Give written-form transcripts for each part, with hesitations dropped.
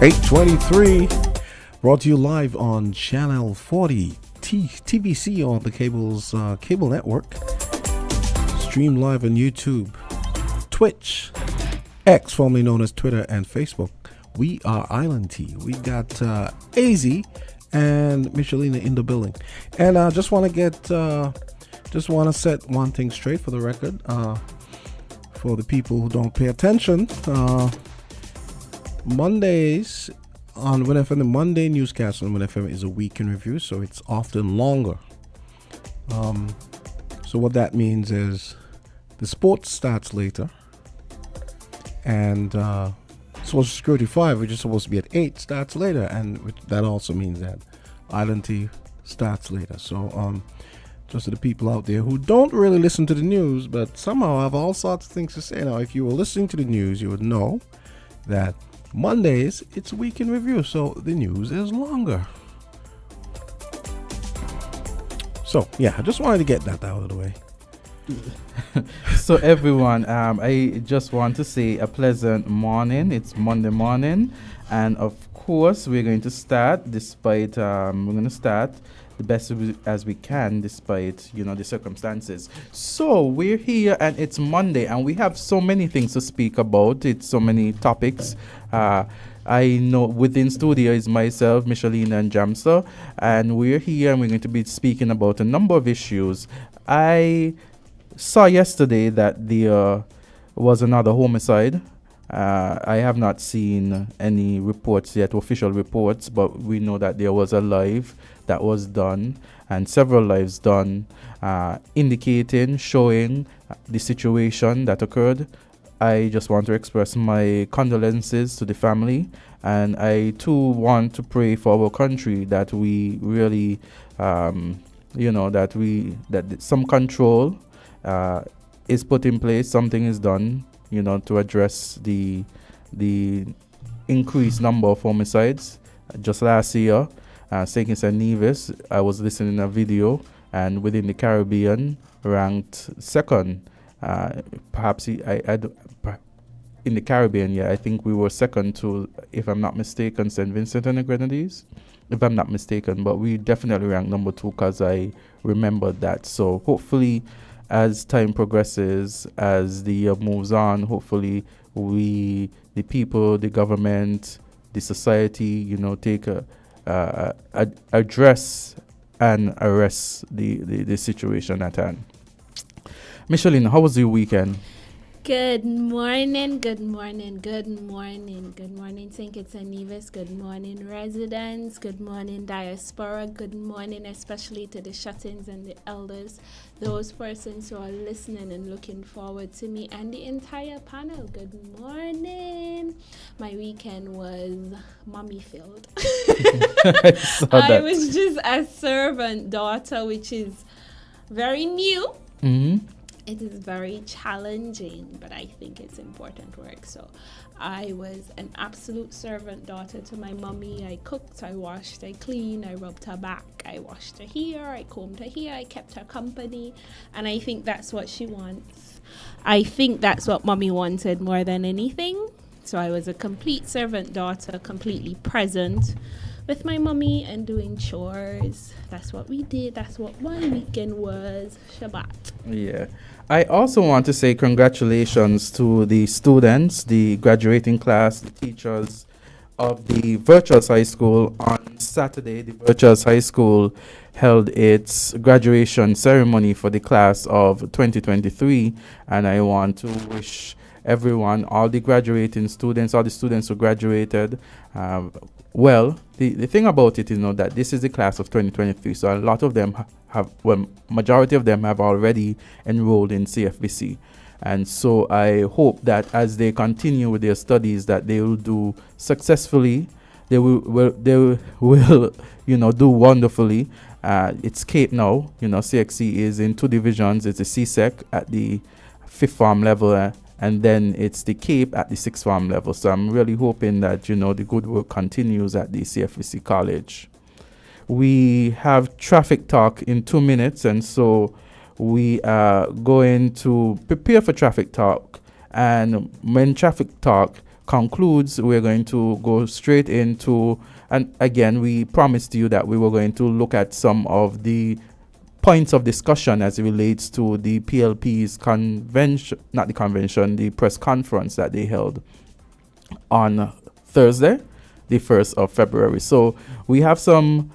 8:23, brought to you live on Channel 40, TVC on the cable network. Stream live on YouTube, Twitch, X, formerly known as Twitter, and Facebook. We are Island Tea. We got AZ and Michelina in the building. And I just want to set one thing straight for the record. For the people who don't pay attention, Mondays on Win FM, the Monday newscast on Win FM is a week in review, so it's often longer. So what that means is the sports starts later, and Social Security 5, which is supposed to be at 8, starts later, and that also means that Island Tea starts later. So just to the people out there who don't really listen to the news, but somehow have all sorts of things to say. Now, if you were listening to the news, you would know that Mondays, it's a week in review, so the news is longer. So, yeah, I just wanted to get that out of the way. So, everyone, I just want to say a pleasant morning. It's Monday morning, and of course, we're going to start the best as we can despite the circumstances. So we're here and it's Monday and we have so many things to speak about. It's so many topics. I know within studio is myself, Michelina, and Jamster, and we're here and we're going to be speaking about a number of issues. I saw yesterday that there was another homicide. I have not seen any reports yet, official reports, but we know that there was a live that was done and several lives done showing the situation that occurred. I just want to express my condolences to the family, and I too want to pray for our country that we really, that some control is put in place, something is done, to address the increased number of homicides. Just last year, St. Kitts and Nevis, I was listening to a video, and within the Caribbean, ranked second. Perhaps in the Caribbean, I think we were second to, if I'm not mistaken, St. Vincent and the Grenadines, if I'm not mistaken. But we definitely ranked number 2 because I remembered that. So hopefully, as time progresses, as the year moves on, hopefully we, the people, the government, the society, take address and arrest the situation at hand. Michelina, how was your weekend? Good morning, good morning, good morning, good morning, St. Kitts and Nevis, good morning, residents, good morning, diaspora, good morning, especially to the shut-ins and the elders, those persons who are listening and looking forward to me, and the entire panel, good morning. My weekend was mommy-filled. I was just a servant daughter, which is very new. Mm-hmm. It is very challenging, but I think it's important work. So I was an absolute servant daughter to my mommy. I cooked, I washed, I cleaned, I rubbed her back, I washed her hair, I combed her hair, I kept her company. And I think that's what she wants. I think that's what mommy wanted more than anything. So I was a complete servant daughter, completely present with my mommy and doing chores. That's what we did. That's what my weekend was. Shabbat. Yeah. I also want to say congratulations to the students, the graduating class, the teachers of the Virtuous High School. On Saturday, the Virtuous High School held its graduation ceremony for the class of 2023, and I want to wish everyone, all the graduating students, all the students who graduated, well, the thing about it is that this is the class of 2023, so a lot of them majority of them have already enrolled in CFBC. And so I hope that as they continue with their studies, that they will do successfully. They will do wonderfully. It's Cape now. CXC is in 2 divisions. It's the CSEC at the 5th form level, and then it's the Cape at the 6th form level. So I'm really hoping that, the good work continues at the CFBC College. We have traffic talk in 2 minutes, and so we are going to prepare for traffic talk. And when traffic talk, concludes, we're going to go straight into, and again, we promised you that we were going to look at some of the points of discussion as it relates to the PLP's convention, not the convention, the press conference that they held on Thursday, the 1st of February. So we have some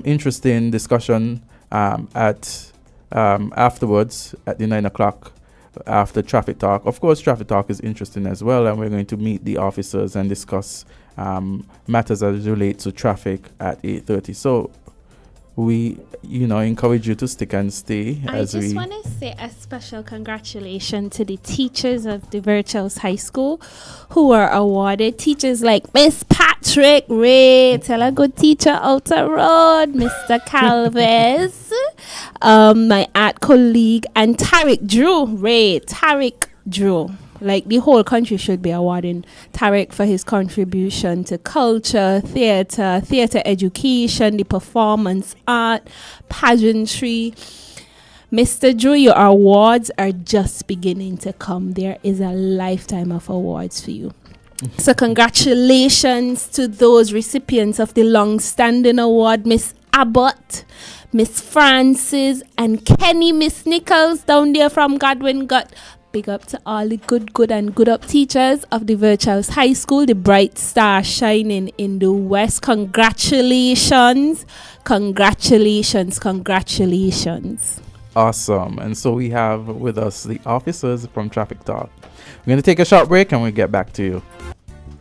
interesting discussion afterwards at the 9 o'clock after Traffic Talk. Of course, Traffic Talk is interesting as well, and we're going to meet the officers and discuss matters as relate to traffic at 8:30. So we, encourage you to stick and stay. I just want to say a special congratulations to the teachers of the Virtuous High School who were awarded. Teachers like Miss Patrick Ray, tell a good teacher Outer Road, Mr. Calves, my art colleague, and Tariq Drew. Like, the whole country should be awarding Tariq for his contribution to culture, theater education, the performance art, pageantry. Mr. Drew, your awards are just beginning to come. There is a lifetime of awards for you. So congratulations to those recipients of the long-standing award, Miss Abbott, Miss Francis, and Kenny, Miss Nichols down there from Godwin Gut. Big up to all the good up teachers of the Virtuous High School, the bright star shining in the West. Congratulations. Awesome. And so we have with us the officers from Traffic Talk. We're going to take a short break and we'll get back to you.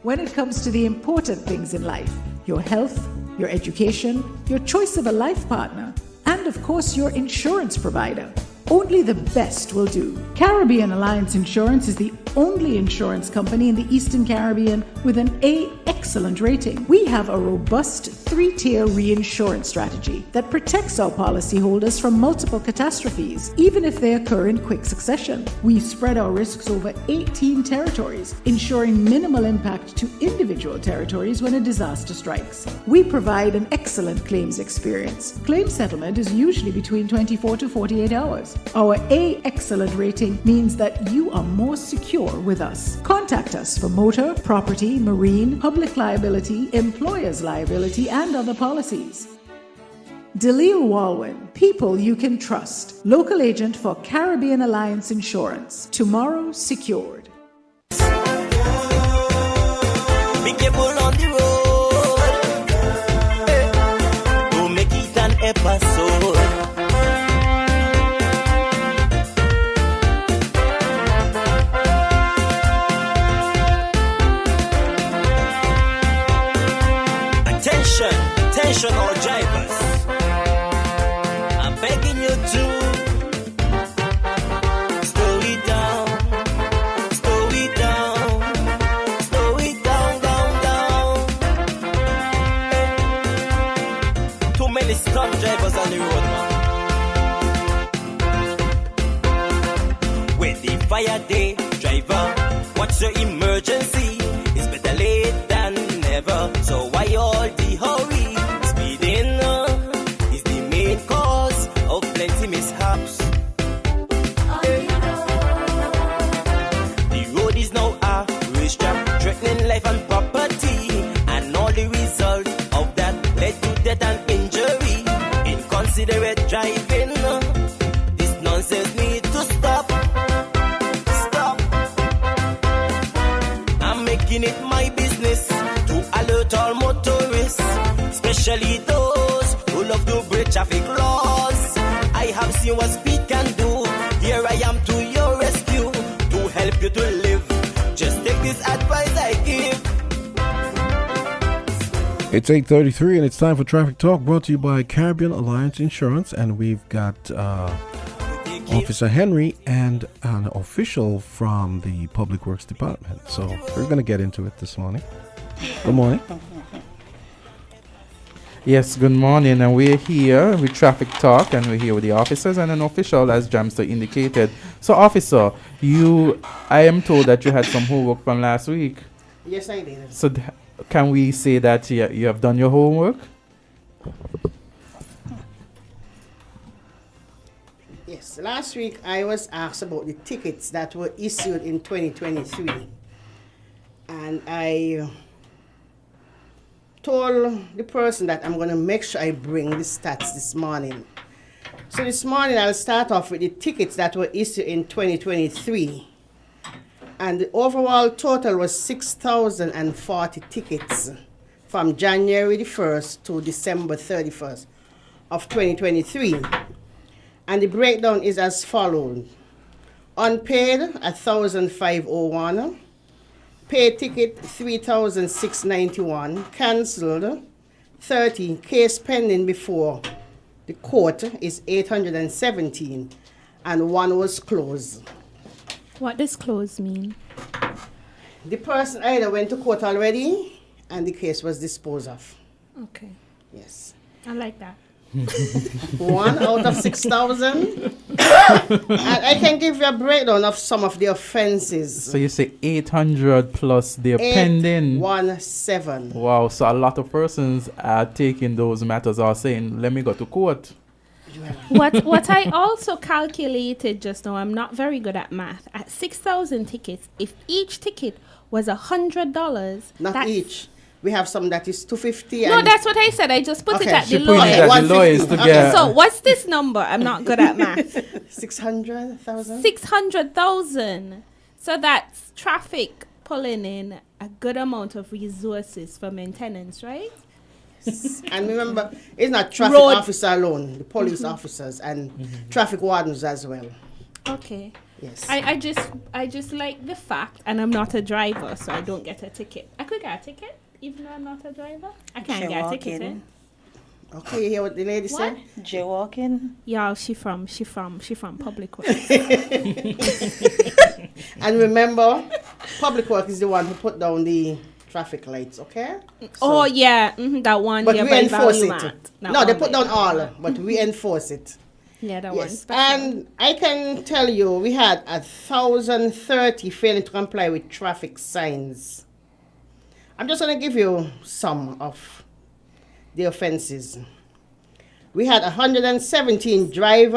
When it comes to the important things in life, your health, your education, your choice of a life partner, and of course your insurance provider, only the best will do. Caribbean Alliance Insurance is the only insurance company in the Eastern Caribbean with an A excellent rating. We have a robust 3-tier reinsurance strategy that protects our policyholders from multiple catastrophes, even if they occur in quick succession. We spread our risks over 18 territories, ensuring minimal impact to individual territories when a disaster strikes. We provide an excellent claims experience. Claim settlement is usually between 24 to 48 hours. Our A excellent rating means that you are more secure with us. Contact us for motor, property, marine, public liability, employer's liability, and other policies. Delisle Walwyn, people you can trust. Local agent for Caribbean Alliance Insurance. Tomorrow secured. Be careful on the road. Don't make it an episode. Attention all drivers, I'm begging you to slow it down, down. Too many stunt drivers on the road, man. With the fire day, driver, what's your emergency? It's better late than never, so why all the hurry? Plenty mishaps. The road is now a racetrack, threatening life and property, and all the result of that led to death and injury. Inconsiderate driving, this nonsense needs to stop. I'm making it my business to alert all motorists, especially those who love to break traffic laws. I have seen what speed can do. Here I am to your rescue to help you to live. Just take this advice I give. It's 8:33 and it's time for Traffic Talk, brought to you by Caribbean Alliance Insurance, and we've got Officer Henry and an official from the Public Works Department. So we're going to get into it this morning. Good morning. Yes, good morning, and we're here with Traffic Talk, and we're here with the officers and an official, as Jamster indicated. So, officer, I am told that you had some homework from last week. Yes, I did. So, can we say that you have done your homework? Yes, last week I was asked about the tickets that were issued in 2023. And I told the person that I'm going to make sure I bring the stats this morning. So this morning I'll start off with the tickets that were issued in 2023. And the overall total was 6,040 tickets from January the 1st to December 31st of 2023. And the breakdown is as follows. Unpaid, 1,501. Paid ticket, 3,691. Cancelled, 30. Case pending before the court is 817. And one was closed. What does close mean? The person either went to court already and the case was disposed of. Okay. Yes. I like that. 1 out of 6,000. And I can give you a breakdown of some of the offenses. So you say 800 plus they're pending. 817. Wow, so a lot of persons are taking those matters are saying, let me go to court. What I also calculated just now, I'm not very good at math. At 6,000 tickets, if each ticket was $100, Not each. We have some that is 250. No, that's what I said. I just put it Okay. at She the put it lowest. at the 150. lowest to Okay. get. So what's this number? I'm not good at math. 600,000. 600,000. So that's traffic pulling in a good amount of resources for maintenance, right? And remember, it's not traffic Road. officer alone, the police officers and traffic wardens as well. Okay. Yes. I just like the fact, and I'm not a driver, so I don't get a ticket. I could get a ticket, even though I'm not a driver. I can't get a ticket. Eh? Okay, you hear what the lady What? said? Jaywalking. Yeah, she from public works. And remember, public work is the one who put down the traffic lights, okay? Oh yeah, that one. But yeah, we by enforce it. Value Mart. That No, they one put by down Value all, Mart. but we enforce it. Yeah, that Yes. one. And I can tell you, we had 1,030 failing to comply with traffic signs. I'm just going to give you some of the offenses. We had 117 drive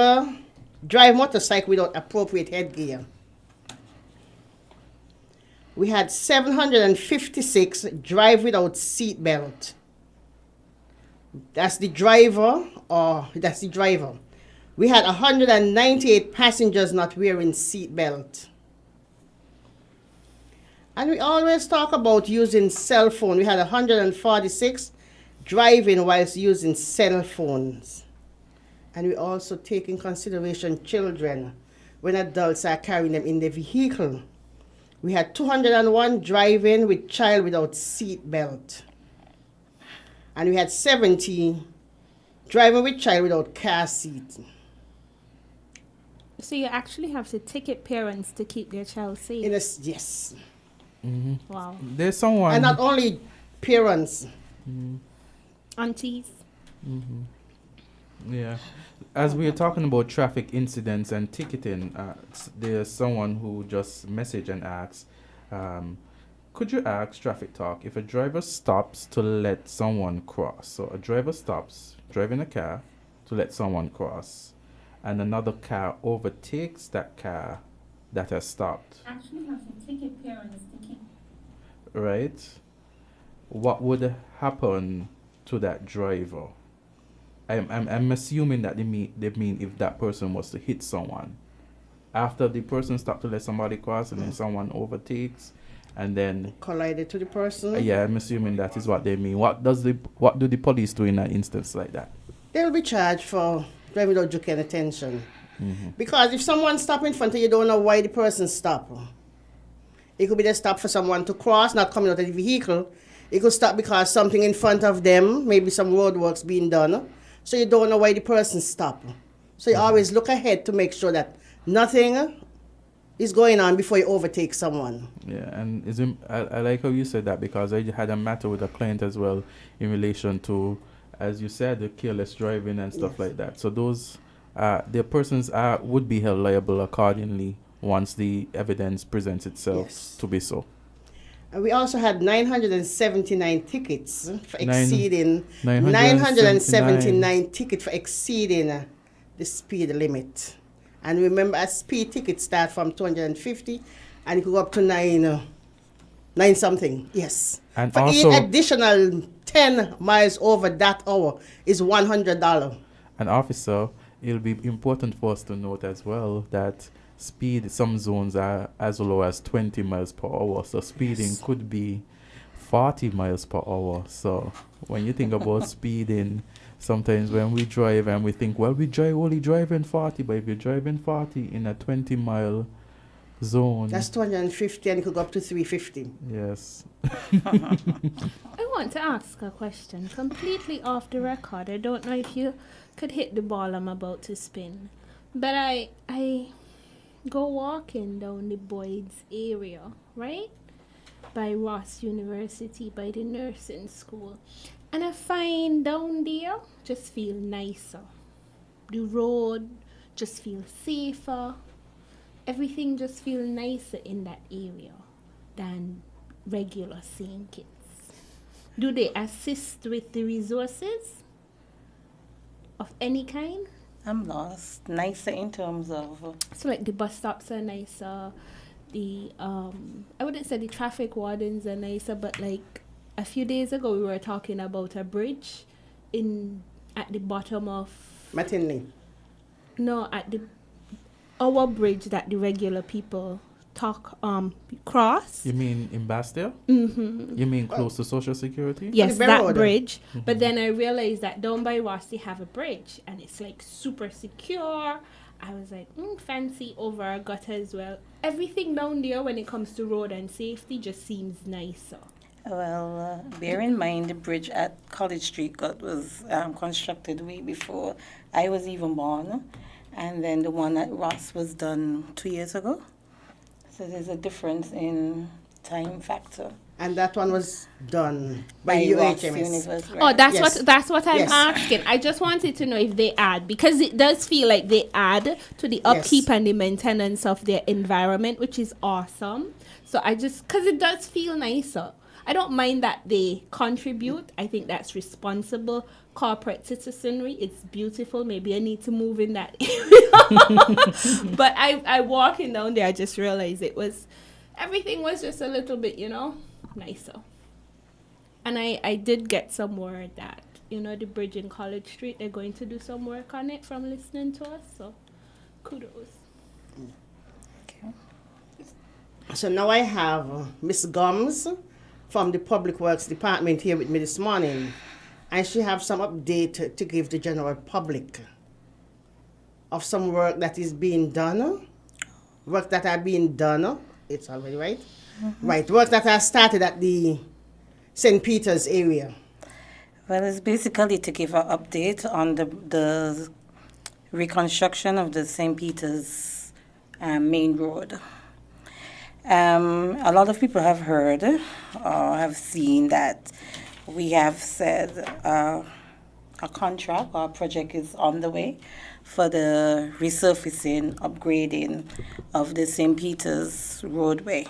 motorcycle without appropriate headgear. We had 756 drive without seat belt. That's the driver. We had 198 passengers not wearing seat belt. And we always talk about using cell phone. We had 146 driving whilst using cell phones. And we also take in consideration children when adults are carrying them in the vehicle. We had 201 driving with child without seat belt. And we had 70 driving with child without car seat. So you actually have to ticket parents to keep their child safe. Yes. Wow. There's someone. And not only parents. Aunties. Yeah. As we are talking about traffic incidents and ticketing, there's someone who just messaged and asked, could you ask Traffic Talk if a driver stops to let someone cross? So a driver stops driving a car to let someone cross, and another car overtakes that car that has stopped. Actually have to ticket parents to keep. Right? What would happen to that driver? I'm assuming that they mean if that person was to hit someone. After the person stopped to let somebody cross and then someone overtakes and then Collided to the person. yeah, I'm assuming that is what they mean. What do the police do in an instance like that? They will be charged for driving without due care and attention. Because if someone stops in front of you, you don't know why the person stopped. It could be they stop for someone to cross, not coming out of the vehicle. It could stop because something in front of them, maybe some road works being done. So you don't know why the person stopped. So you always look ahead to make sure that nothing is going on before you overtake someone. Yeah, and I like how you said that because I had a matter with a client as well in relation to, as you said, the careless driving and stuff like that. So those, the persons would be held liable accordingly once the evidence presents itself to be so. And we also had 979 tickets for exceeding 979 tickets for exceeding the speed limit. And remember, a speed ticket start from 250 and it could go up to 9 something, yes. And for also- each additional 10 miles over that hour is $100. And officer, it'll be important for us to note as well that speed, some zones are as low as 20 miles per hour. So speeding could be 40 miles per hour. So when you think about speeding, sometimes when we drive and we think, well, we only driving 40, but if you're driving 40 in a 20-mile zone. That's 250 and it could go up to 350. Yes. I want to ask a question completely off the record. I don't know if you could hit the ball I'm about to spin. But I go walking down the Boyd's area, right? By Ross University, by the nursing school. And I find down there just feel nicer. The road just feels safer. Everything just feels nicer in that area than regular St. Kitts. Do they assist with the resources of any kind? I'm lost. Nicer in terms of... So like the bus stops are nicer. The I wouldn't say the traffic wardens are nicer, but like a few days ago we were talking about a bridge at the bottom of McKinley. No, at our bridge that the regular people cross. You mean in Bastille? Mm-hmm. You mean close to Social Security? Yes, the that road. bridge. But then I realized that down by Ross they have a bridge and it's like super secure. I was like, fancy over a gutter as well. Everything down there when it comes to road and safety just seems nicer. Well, bear in mind the bridge at College Street was constructed way before I was even born. And then the one at Ross was done 2 years ago. So there's a difference in time factor. And that one was done by Ross UHMS. University. Oh, that's Yes. that's what I'm Yes. asking. I just wanted to know if they add, because it does feel like they add to the upkeep and the maintenance of their environment, which is awesome. So because it does feel nicer. I don't mind that they contribute. I think that's responsible corporate citizenry. It's beautiful. Maybe I need to move in that area. But I walking down there, I just realized everything was just a little bit, nicer. And I did get some word that, the bridge in College Street, they're going to do some work on it from listening to us. So kudos. Okay. So now I have Miss Gumbs from the Public Works Department here with me this morning. And she have some update to give the general public of some work that is being done. Work that are being done. It's already right? Mm-hmm. Right. Work that are started at the St. Peter's area. Well, it's basically to give an update on the reconstruction of the St. Peter's main road. A lot of people have heard or have seen that we have said a contract or a project is on the way for the resurfacing, upgrading of the St. Peter's roadway.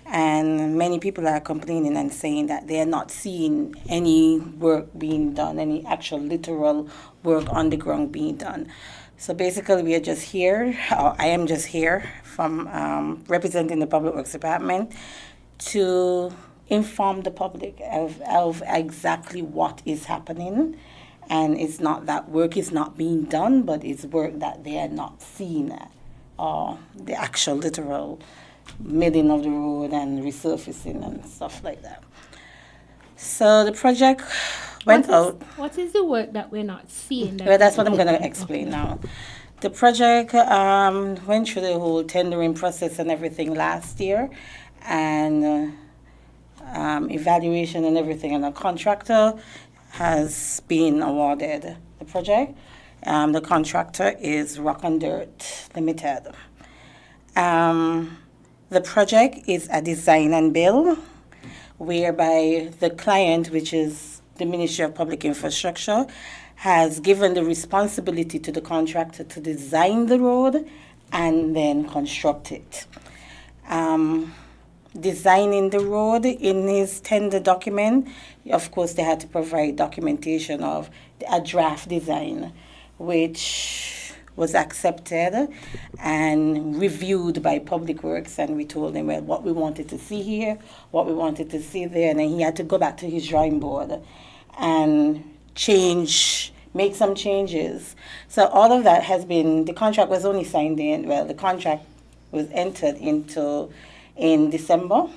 And many people are complaining and saying that they are not seeing any work being done, any actual literal work on the ground being done. So basically, we are just here, or I am just here from representing the Public Works Department to inform the public of exactly what is happening. And it's not that work is not being done, but it's work that they are not seeing, the actual literal milling of the road and resurfacing and stuff like that. So the project went out. What is the work that we're not seeing? Well, that's what I'm going to explain now. The project went through the whole tendering process and everything last year, and evaluation and everything, and the contractor has been awarded the project. The contractor is Rock and Dirt Limited. The project is a design and build, whereby the client, which is the Ministry of Public Infrastructure, has given the responsibility to the contractor to design the road and then construct it. Designing the road in his tender document, of course, they had to provide documentation of a draft design, which was accepted and reviewed by Public Works, and we told him well, what we wanted to see here, what we wanted to see there, and then he had to go back to his drawing board and make some changes. So all of that has been, the contract was only signed the contract was entered into in December.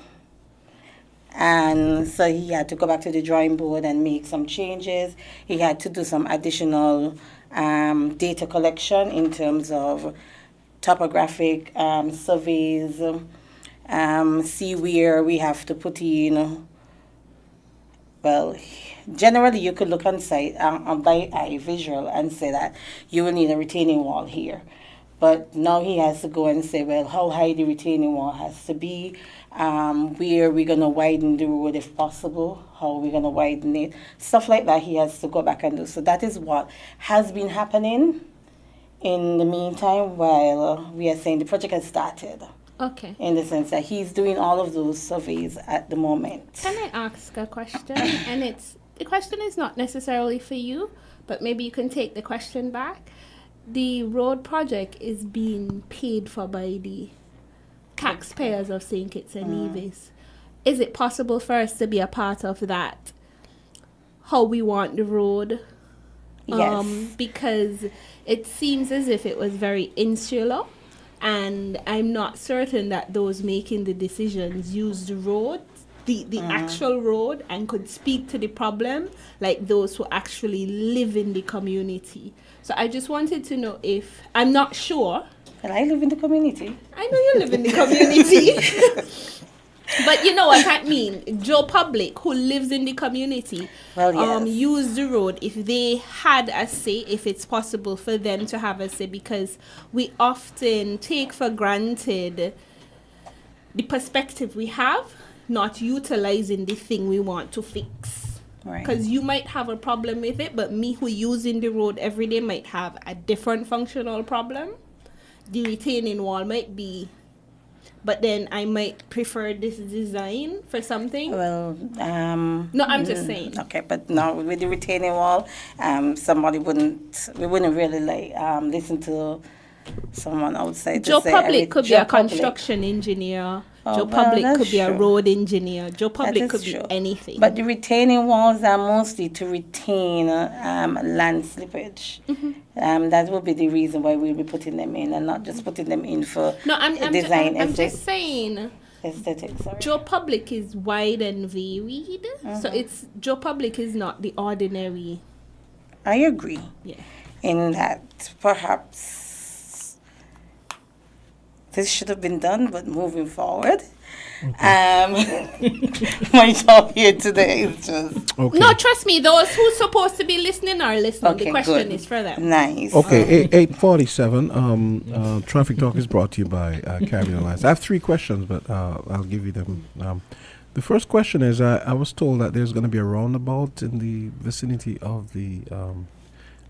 And so he had to go back to the drawing board and make some changes. He had to do some additional data collection in terms of topographic surveys, see where we have to put in. Well, generally you could look on site by eye visual and say that you will need a retaining wall here. But now he has to go and say, well, how high the retaining wall has to be, where we're going to widen the road if possible, how we're going to widen it, stuff like that he has to go back and do. So that is what has been happening in the meantime while we are saying the project has started. Okay. In the sense that he's doing all of those surveys at the moment. Can I ask a question? And the question is not necessarily for you, but maybe you can take the question back. The road project is being paid for by the taxpayers of St. Kitts and Nevis. Is it possible for us to be a part of that? How we want the road? Yes. Because it seems as if it was very insular, and I'm not certain that those making the decisions use the road, the actual road, and could speak to the problem like those who actually live in the community. So I just wanted to know if, I'm not sure. Well, I live in the community. I know you live in the community. But you know what I mean. Joe Public, who lives in the community, well, yes. Use the road if they had a say, if it's possible for them to have a say, because we often take for granted the perspective we have, not utilizing the thing we want to fix. Because you might have a problem with it, but me who using the road every day might have a different functional problem. The retaining wall might be, but then I might prefer this design for something. Well, no, I'm just saying. Okay, but no, with the retaining wall, we wouldn't really listen to someone outside. Joe Public could be a construction engineer. Joe Public could be a road engineer. Joe Public could be anything. But the retaining walls are mostly to retain land slippage. That will be the reason why we'll be putting them in, and not just putting them in for design. I'm just saying. Aesthetics. Joe Public is wide and varied, so Joe Public is not the ordinary. I agree. Yeah. In that, perhaps this should have been done, but moving forward, my job here today is just... Okay. No, trust me, those who's supposed to be listening are listening. Okay, the question good. is for them. Nice. Okay, 8:47. Traffic Talk is brought to you by Carry Alliance. I have 3 questions, but I'll give you them. The first question is, I was told that there's going to be a roundabout in the vicinity of the...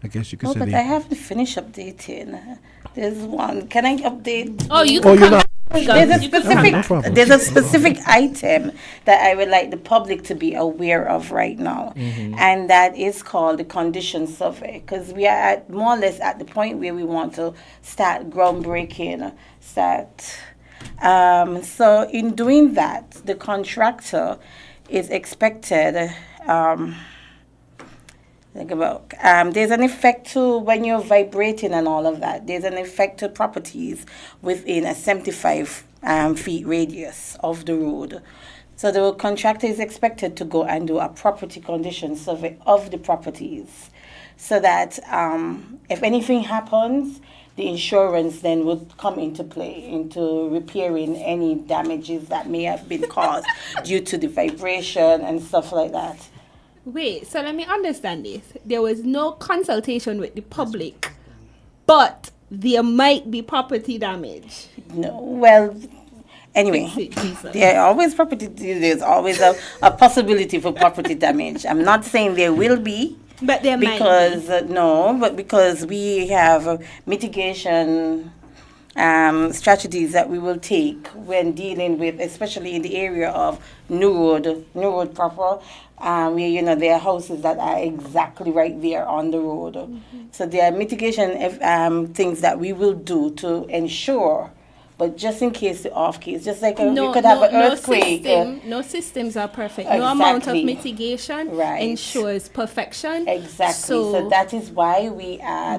I guess you could say. But I haven't finished updating. There's one. Can I update? Oh, you can. There's a specific item that I would like the public to be aware of right now, and that is called the condition survey. Because we are more or less at the point where we want to start groundbreaking. So in doing that, the contractor is expected. There's an effect to when you're vibrating and all of that. There's an effect to properties within a 75 feet radius of the road. So the contractor is expected to go and do a property condition survey of the properties, so that if anything happens, the insurance then would come into play into repairing any damages that may have been caused due to the vibration and stuff like that. Wait, so let me understand this. There was no consultation with the public, but there might be property damage. No, well, anyway, there's always a possibility for property damage. I'm not saying there will be, but there might be. Because we have mitigation strategies that we will take when dealing with, especially in the area of New Road proper, where there are houses that are exactly right there on the road. So there are mitigation things that we will do to ensure. But just in case the off case, just like we could have an earthquake. No systems are perfect. Exactly. No amount of mitigation Right. ensures perfection. Exactly. So that is why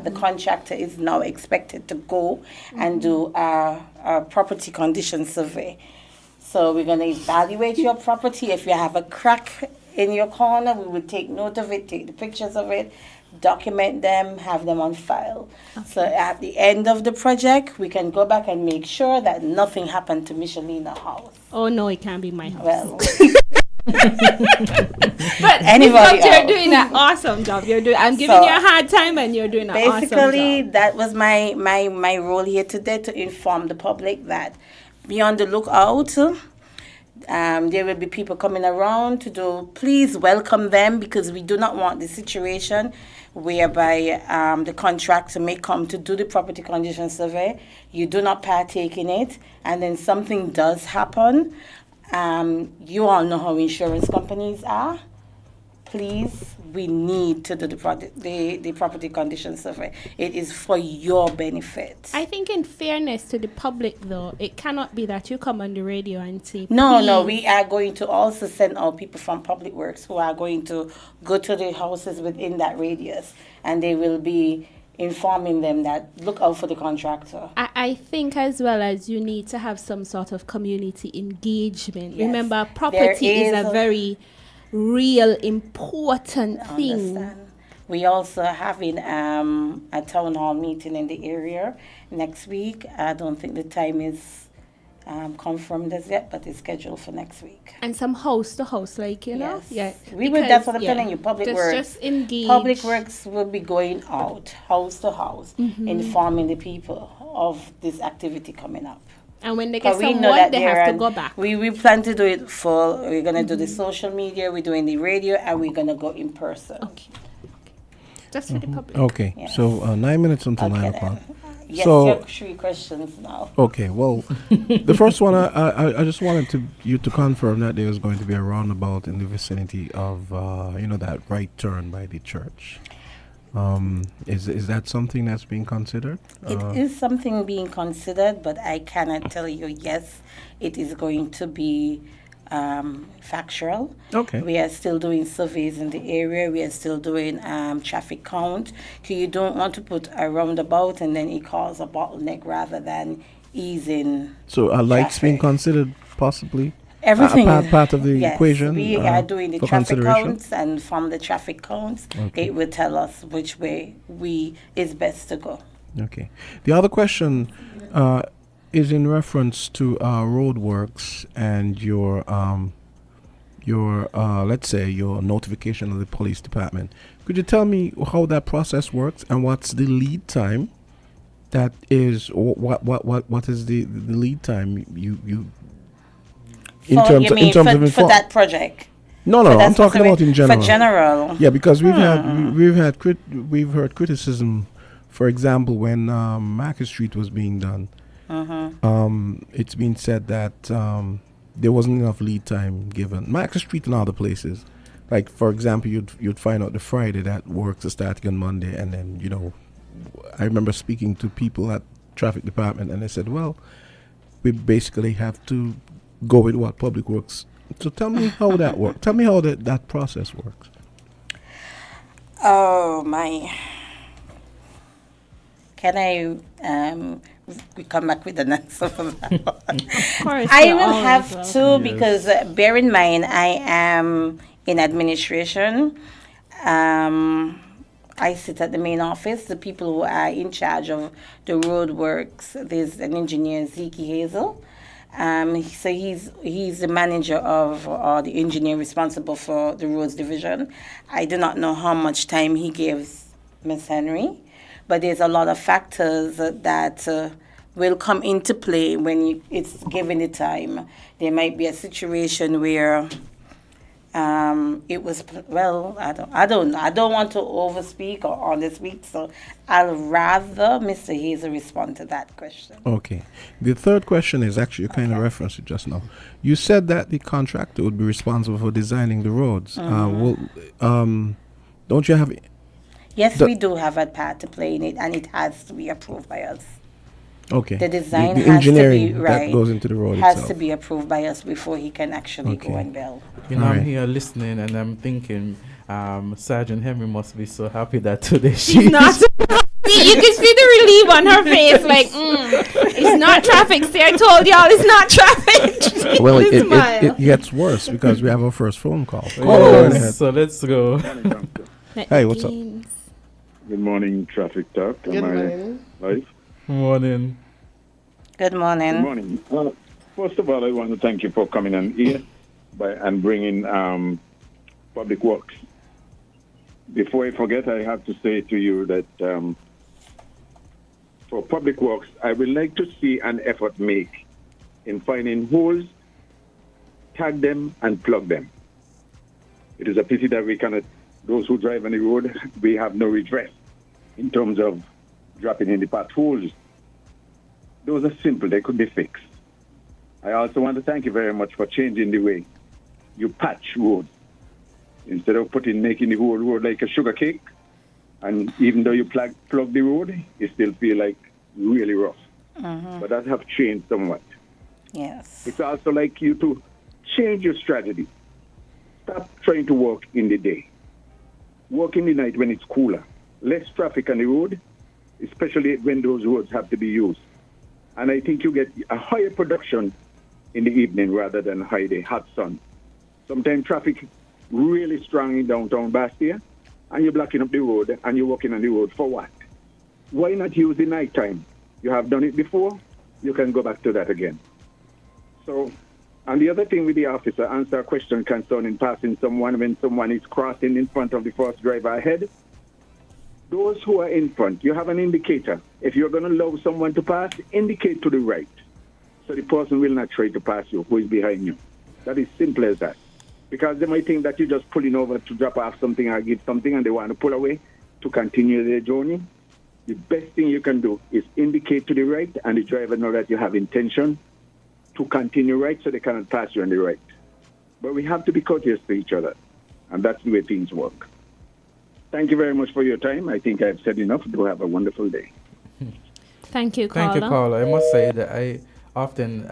the contractor is now expected to go and do our property condition survey. So we're going to evaluate your property. If you have a crack in your corner, we will take note of it, take the pictures of it, document them, have them on file. So at the end of the project, we can go back and make sure that nothing happened to Michelina house. Oh no, it can't be my house. Well, but anybody you're else. doing an awesome job. I'm giving So, you a hard time, and you're doing an awesome basically, job. that was my role here today, to inform the public that be on the lookout. There will be people coming around to do. Please welcome them, because we do not want the situation whereby the contractor may come to do the property condition survey. You do not partake in it, and then something does happen. You all know how insurance companies are. Please, we need to do the property condition survey. It is for your benefit. I think, in fairness to the public, though, it cannot be that you come on the radio and say, No, "Please." we are going to also send out people from Public Works who are going to go to the houses within that radius, and they will be informing them that look out for the contractor. I think, as well, as you need to have some sort of community engagement. Yes. Remember, property is a is very real, important thing. Understand. We also are having a town hall meeting in the area next week. I don't think the time is confirmed as yet, but it's scheduled for next week. And some house to house, like, Yes. Yeah. We will, that's what I'm telling you, Public Works. Just engage. Public Works will be going out, house to house, informing the people of this activity coming up. And when they get We know someone, that they there have to are- go back. We plan to do it full. We're going to do the social media, we're doing the radio, and we're going to go in person. Okay. Just for the public. Okay, Yes. so 9 minutes until 9 then. o'clock. Yes, So- you have 3 questions now. Okay, well, the first one, I just wanted you to confirm that there is going to be a roundabout in the vicinity of, that right turn by the church. Is that something that's being considered? It is something being considered, but I cannot tell you, yes, it is going to be factual. Okay. We are still doing surveys in the area. We are still doing traffic count. So you don't want to put a roundabout and then it cause a bottleneck rather than easing. So are lights being traffic. considered possibly? Everything Part of the yes, equation. we are doing the for traffic consideration? counts, and from the traffic counts, Okay. it will tell us which way is best to go. Okay. The other question is in reference to roadworks and your let's say your notification of the police department. Could you tell me how that process works and what's the lead time? That is what is the lead time you in So terms you mean of for inform- that project? No, For that I'm talking specific- about in general. For general. Yeah, because we've heard criticism. For example, when Market Street was being done, it's been said that there wasn't enough lead time given. Market Street and other places, like for example, you'd find out the Friday that works is starting on Monday, and then I remember speaking to people at traffic department, and they said, well, we basically have to go with what Public Works. So tell me how that works. Tell me how that process works. Oh my! Can I we come back with an answer for that one? Of course, I you're will always have welcome. to, because bear in mind I am in administration. I sit at the main office. The people who are in charge of the road works, there's an engineer, Charles-Hazelle. So he's the manager of, or the engineer responsible for the roads division. I do not know how much time he gives Miss Henry, but there's a lot of factors that will come into play when it's given the time. There might be a situation where It was well. I don't want to overspeak or underspeak. So I'll rather Mr. Hazel respond to that question. Okay. The third question is actually you kind of referenced it just now. You said that the contractor would be responsible for designing the roads. Don't you have? Yes, we do have a part to play in it, and it has to be approved by us. Okay. The design the has engineering to be right. that goes into the road has itself. to be approved by us before he can actually go and build. You know, All I'm right. here listening and I'm thinking, Sergeant Henry must be so happy that today She's not. You can see the relief on her face, like, it's not traffic. See, I told y'all it's not traffic. Well, Smile. it gets worse because we have our first phone call. Yes, so let's go. Hey, what's up? Good morning, Traffic Talk. Good morning. Live? Morning. Good morning. Good morning. First of all, I want to thank you for coming on here and bringing Public Works. Before I forget, I have to say to you that for Public Works, I would like to see an effort made in finding holes, tag them, and plug them. It is a pity that we cannot, those who drive on the road, we have no redress in terms of dropping in the potholes. Those are simple, they could be fixed. I also want to thank you very much for changing the way you patch roads. Instead of making the whole road like a sugar cake, and even though you plug the road, it still feel like really rough. But that have changed somewhat. Yes. It's also like you to change your strategy. Stop trying to work in the day. Work in the night when it's cooler. Less traffic on the road, especially when those roads have to be used. And I think you get a higher production in the evening rather than hot sun. Sometimes traffic really strong in downtown Bastia, and you're blocking up the road, and you're walking on the road for what? Why not use the night time? You have done it before, you can go back to that again. So, and the other thing with the officer, answer a question concerning passing someone when someone is crossing in front of the first driver ahead. Those who are in front, you have an indicator. If you're going to allow someone to pass, indicate to the right. So the person will not try to pass you who is behind you. That is simple as that. Because they might think that you're just pulling over to drop off something or give something and they want to pull away to continue their journey. The best thing you can do is indicate to the right and the driver know that you have intention to continue right so they cannot pass you on the right. But we have to be courteous to each other, and that's the way things work. Thank you very much for your time. I think I've said enough. Do have a wonderful day. Thank you, caller. Thank you, caller. I must say that I often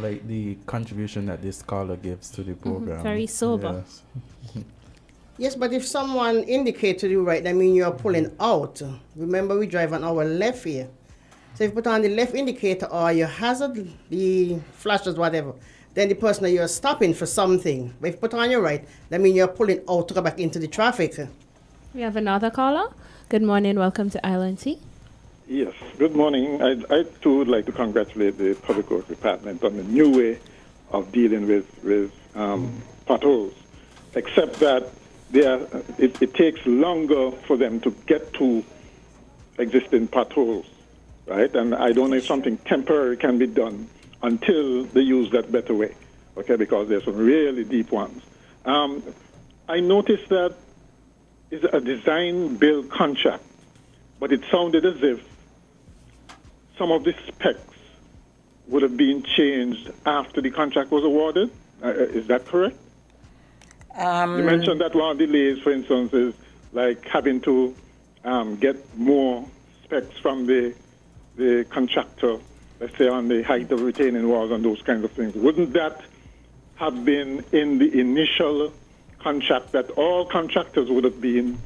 like the contribution that this caller gives to the program. Very sober. Yes. Yes, but if someone indicates to you right, that means you're pulling out. Remember, we drive on our left here. So if you put on the left indicator or your hazard, the flashes, whatever, then the person that you're stopping for something. But if you put on your right, that means you're pulling out to go back into the traffic. We have another caller. Good morning. Welcome to Island Tea. Yes, good morning. I too would like to congratulate the Public Works Department on the new way of dealing with potholes, except that it takes longer for them to get to existing potholes, right? And I don't know if something temporary can be done until they use that better way, okay, because there's some really deep ones. I noticed that it's a design-build contract, but it sounded as if some of the specs would have been changed after the contract was awarded. Is that correct? You mentioned that one of the delays, for instance, is like having to get more specs from the contractor, let's say on the height of retaining walls and those kinds of things. Wouldn't that have been in the initial contract that all contractors would have been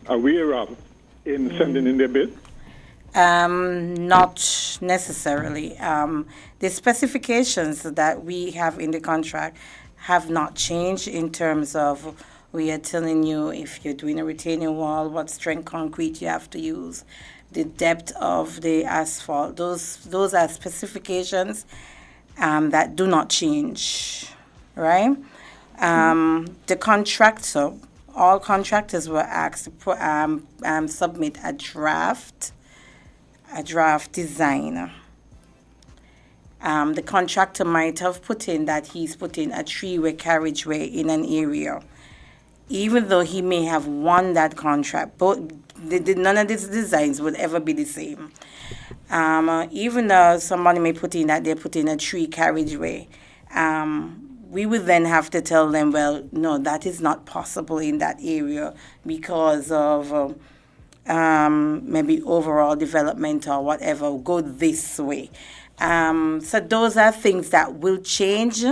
aware of in sending in their bid? Not necessarily. The specifications that we have in the contract have not changed in terms of we are telling you if you're doing a retaining wall, what strength concrete you have to use, the depth of the asphalt. Those are specifications that do not change, right? The contractor, all contractors were asked to submit a draft design. The contractor might have put in that he's putting a three-way carriageway in an area. Even though he may have won that contract, but none of these designs would ever be the same. Even though somebody may put in that they're putting a three carriageway, we would then have to tell them, well, no, that is not possible in that area because of maybe overall development or whatever, go this way. So those are things that will change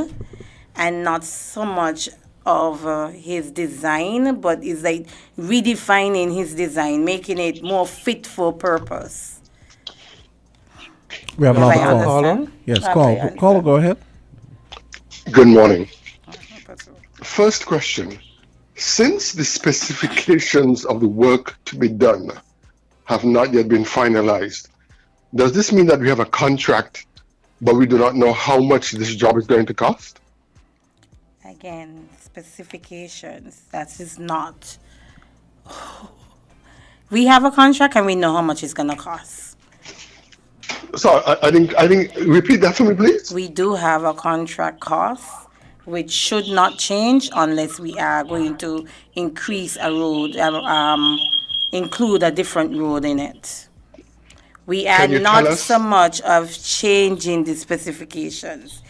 and not so much of his design, but is like redefining his design, making it more fit for purpose. We have If I another call. understand. Yes, If I caller, understand. go ahead. Good morning. First question. Since the specifications of the work to be done have not yet been finalized, does this mean that we have a contract, but we do not know how much this job is going to cost? Again, specifications. That is not. We have a contract and we know how much it's gonna cost. So I think repeat that for me, please. We do have a contract cost, which should not change unless we are going to increase a road, include a different road in it. We are Can you not tell us- so much of changing the specifications.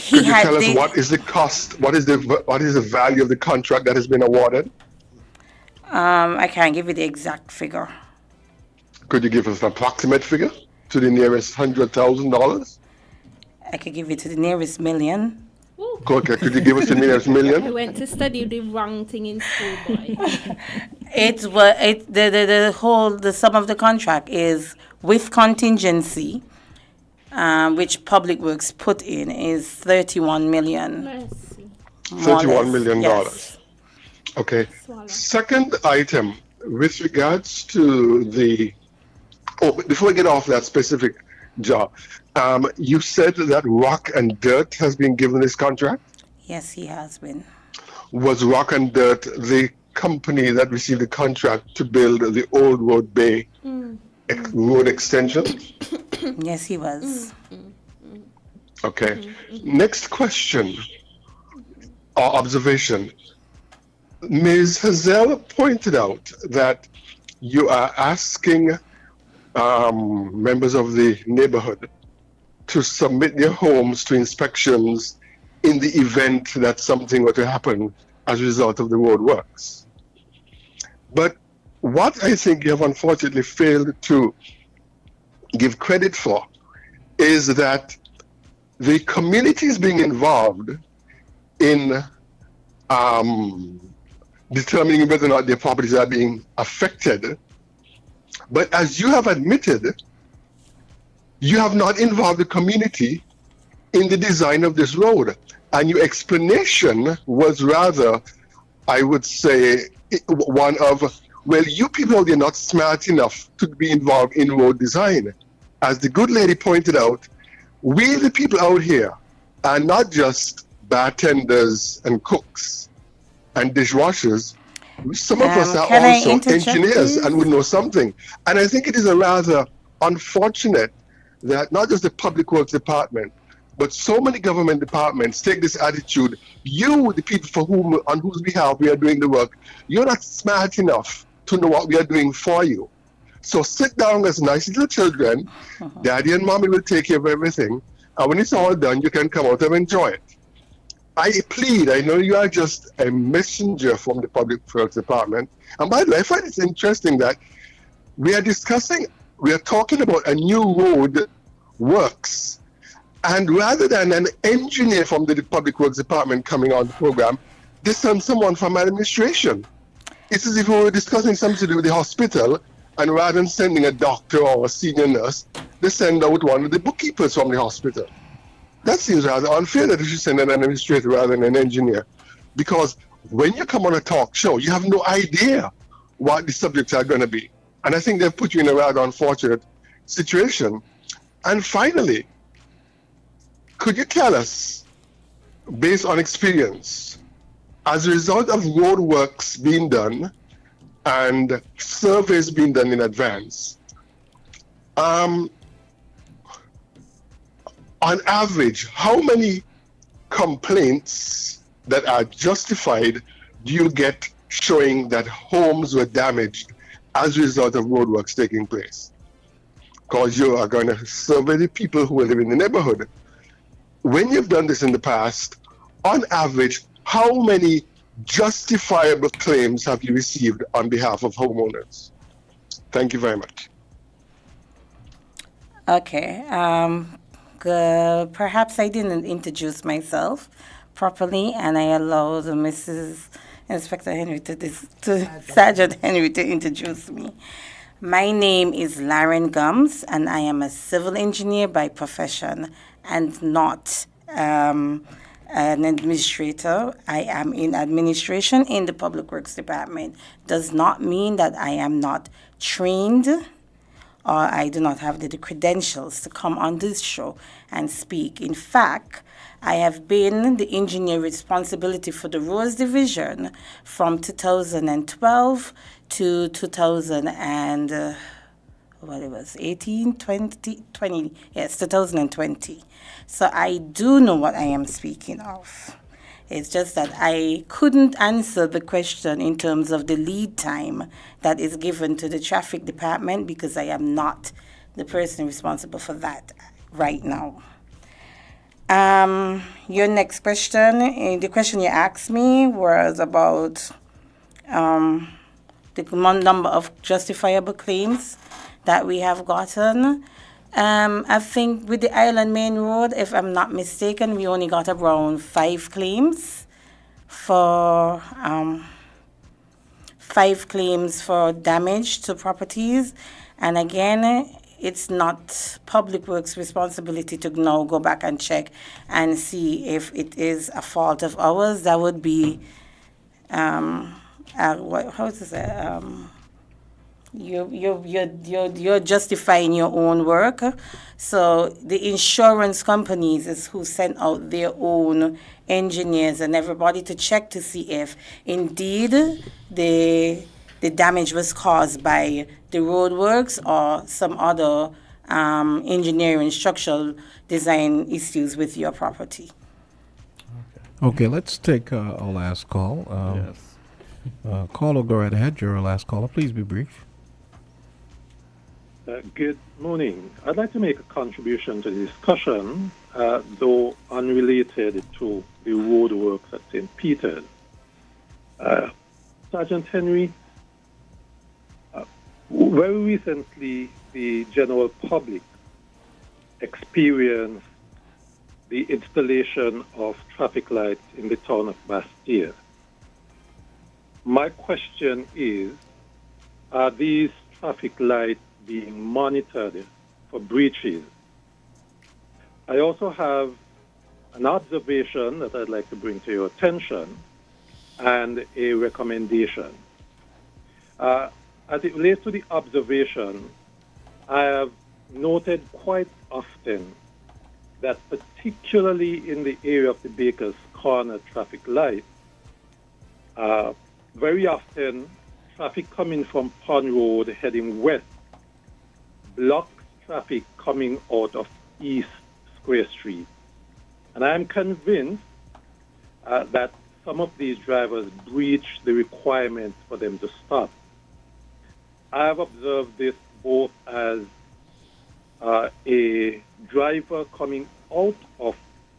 Could you tell us what is the cost? What is the value of the contract that has been awarded? I can't give you the exact figure. Could you give us an approximate figure to the nearest $100,000? I could give you to the nearest million. Okay, could you give us the nearest I million? went to study the wrong thing in school, boy. The sum of the contract is with contingency, which Public Works put in, is 31 million. Mercy. more or $31 less. million. Yes. Okay. Swallow. Second item, with regards to the, before we get off that specific job, you said that Rock and Dirt has been given this contract. Yes, he has been. Was Rock and Dirt the company that received the contract to build the Old Road Bay road extension? Yes, he was. Okay. Next question or observation. Ms. Hazelle pointed out that you are asking members of the neighborhood to submit their homes to inspections in the event that something were to happen as a result of the road works. But what I think you have unfortunately failed to give credit for is that the community is being involved in determining whether or not their properties are being affected. But as you have admitted, you have not involved the community in the design of this road. And your explanation was rather, I would say, one of, well, you people are not smart enough to be involved in road design. As the good lady pointed out, we, the people out here, are not just bartenders and cooks and dishwashers. Some of us are can I also interject, engineers please? and would know something. And I think it is a rather unfortunate that not just the Public Works Department, but so many government departments take this attitude. You, the people for whom, on whose behalf we are doing the work, you're not smart enough to know what we are doing for you. So sit down as nice little children. Daddy and mommy will take care of everything. And when it's all done, you can come out and enjoy it. I plead, I know you are just a messenger from the Public Works Department. And by the way, I find it interesting that we are talking about a new road works. And rather than an engineer from the Public Works Department coming on the program, they send someone from administration. It's as if we were discussing something to do with the hospital, and rather than sending a doctor or a senior nurse, they send out one of the bookkeepers from the hospital. That seems rather unfair that you should send an administrator rather than an engineer. Because when you come on a talk show, you have no idea what the subjects are going to be. And I think they've put you in a rather unfortunate situation. And finally, could you tell us, based on experience, as a result of road works being done and surveys being done in advance, on average, how many complaints that are justified do you get showing that homes were damaged as a result of roadworks taking place? Because you are going to survey the people who live in the neighborhood. When you've done this in the past, on average, how many justifiable claims have you received on behalf of homeowners? Thank you very much. Okay. Perhaps I didn't introduce myself properly, and I allowed Mrs. Inspector Henry Sergeant Henry to introduce me. My name is Lauren Gumbs, and I am a civil engineer by profession and not an administrator. I am in administration in the Public Works Department. Does not mean that I am not trained or I do not have the credentials to come on this show and speak. In fact, I have been the engineer responsibility for the Roads Division from 2012 to 2020. So I do know what I am speaking of. It's just that I couldn't answer the question in terms of the lead time that is given to the traffic department because I am not the person responsible for that right now. Your next question, the question you asked me was about the number of justifiable claims that we have gotten. I think with the Island Main Road, if I'm not mistaken, we only got around 5 claims for damage to properties. And again, it's not Public Works' responsibility to now go back and check and see if it is a fault of ours. That would be, you're justifying your own work. So the insurance companies is who sent out their own engineers and everybody to check to see if indeed the damage was caused by the roadworks or some other engineering structural design issues with your property. Okay, let's take our last call. Yes. Caller, go right ahead. You're our last caller. Please be brief. Good morning. I'd like to make a contribution to the discussion, though unrelated to the roadworks at St. Peter's. Sergeant Henry, very recently the general public experienced the installation of traffic lights in the town of Bastille. My question is, are these traffic lights being monitored for breaches? I also have an observation that I'd like to bring to your attention and a recommendation. As it relates to the observation, I have noted quite often that particularly in the area of the Baker's Corner traffic light, very often traffic coming from Pond Road heading west blocks traffic coming out of East Square Street. And I'm convinced that some of these drivers breach the requirements for them to stop. I have observed this both as a driver coming out of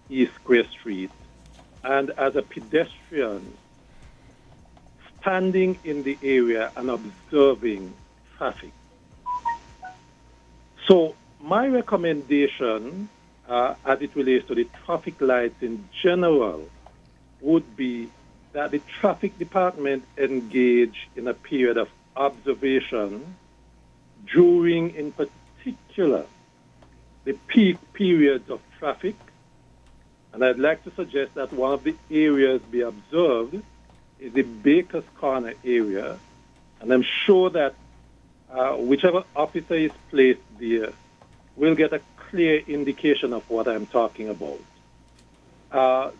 East Square Street and as a pedestrian standing in the area and observing traffic. So my recommendation as it relates to the traffic lights in general would be that the traffic department engage in a period of observation during, in particular, the peak periods of traffic. And I'd like to suggest that one of the areas be observed is the Baker's Corner area. And I'm sure that whichever officer is placed there will get a clear indication of what I'm talking about.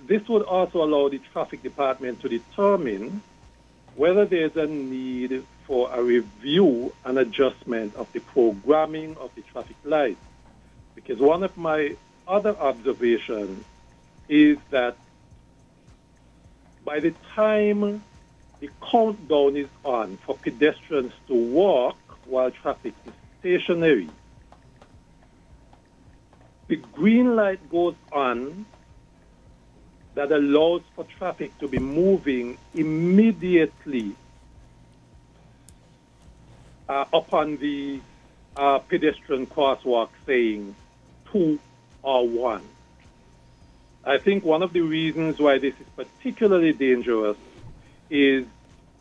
This would also allow the traffic department to determine whether there's a need for a review and adjustment of the programming of the traffic lights. Because one of my other observation is that by the time the countdown is on for pedestrians to walk while traffic is stationary, the green light goes on that allows for traffic to be moving immediately upon the pedestrian crosswalk saying 2 or 1. I think one of the reasons why this is particularly dangerous is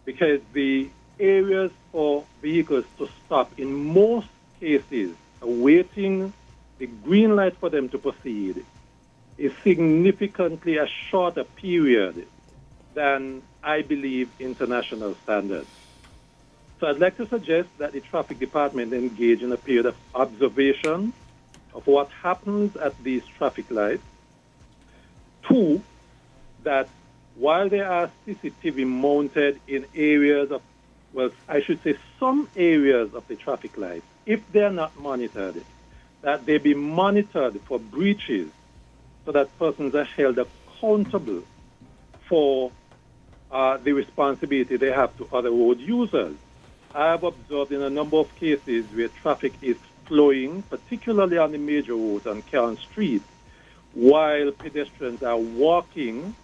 because the areas for vehicles to stop in most cases awaiting the green light for them to proceed is significantly a shorter period than, I believe, international standards. So I'd like to suggest that the traffic department engage in a period of observation of what happens at these traffic lights. 2, that while there are CCTV mounted in areas of, well, I should say some areas of the traffic lights, if they're not monitored, that they be monitored for breaches so that persons are held accountable for the responsibility they have to other road users. I have observed in a number of cases where traffic is flowing, particularly on the major roads on Cairn Street, while pedestrians are walking,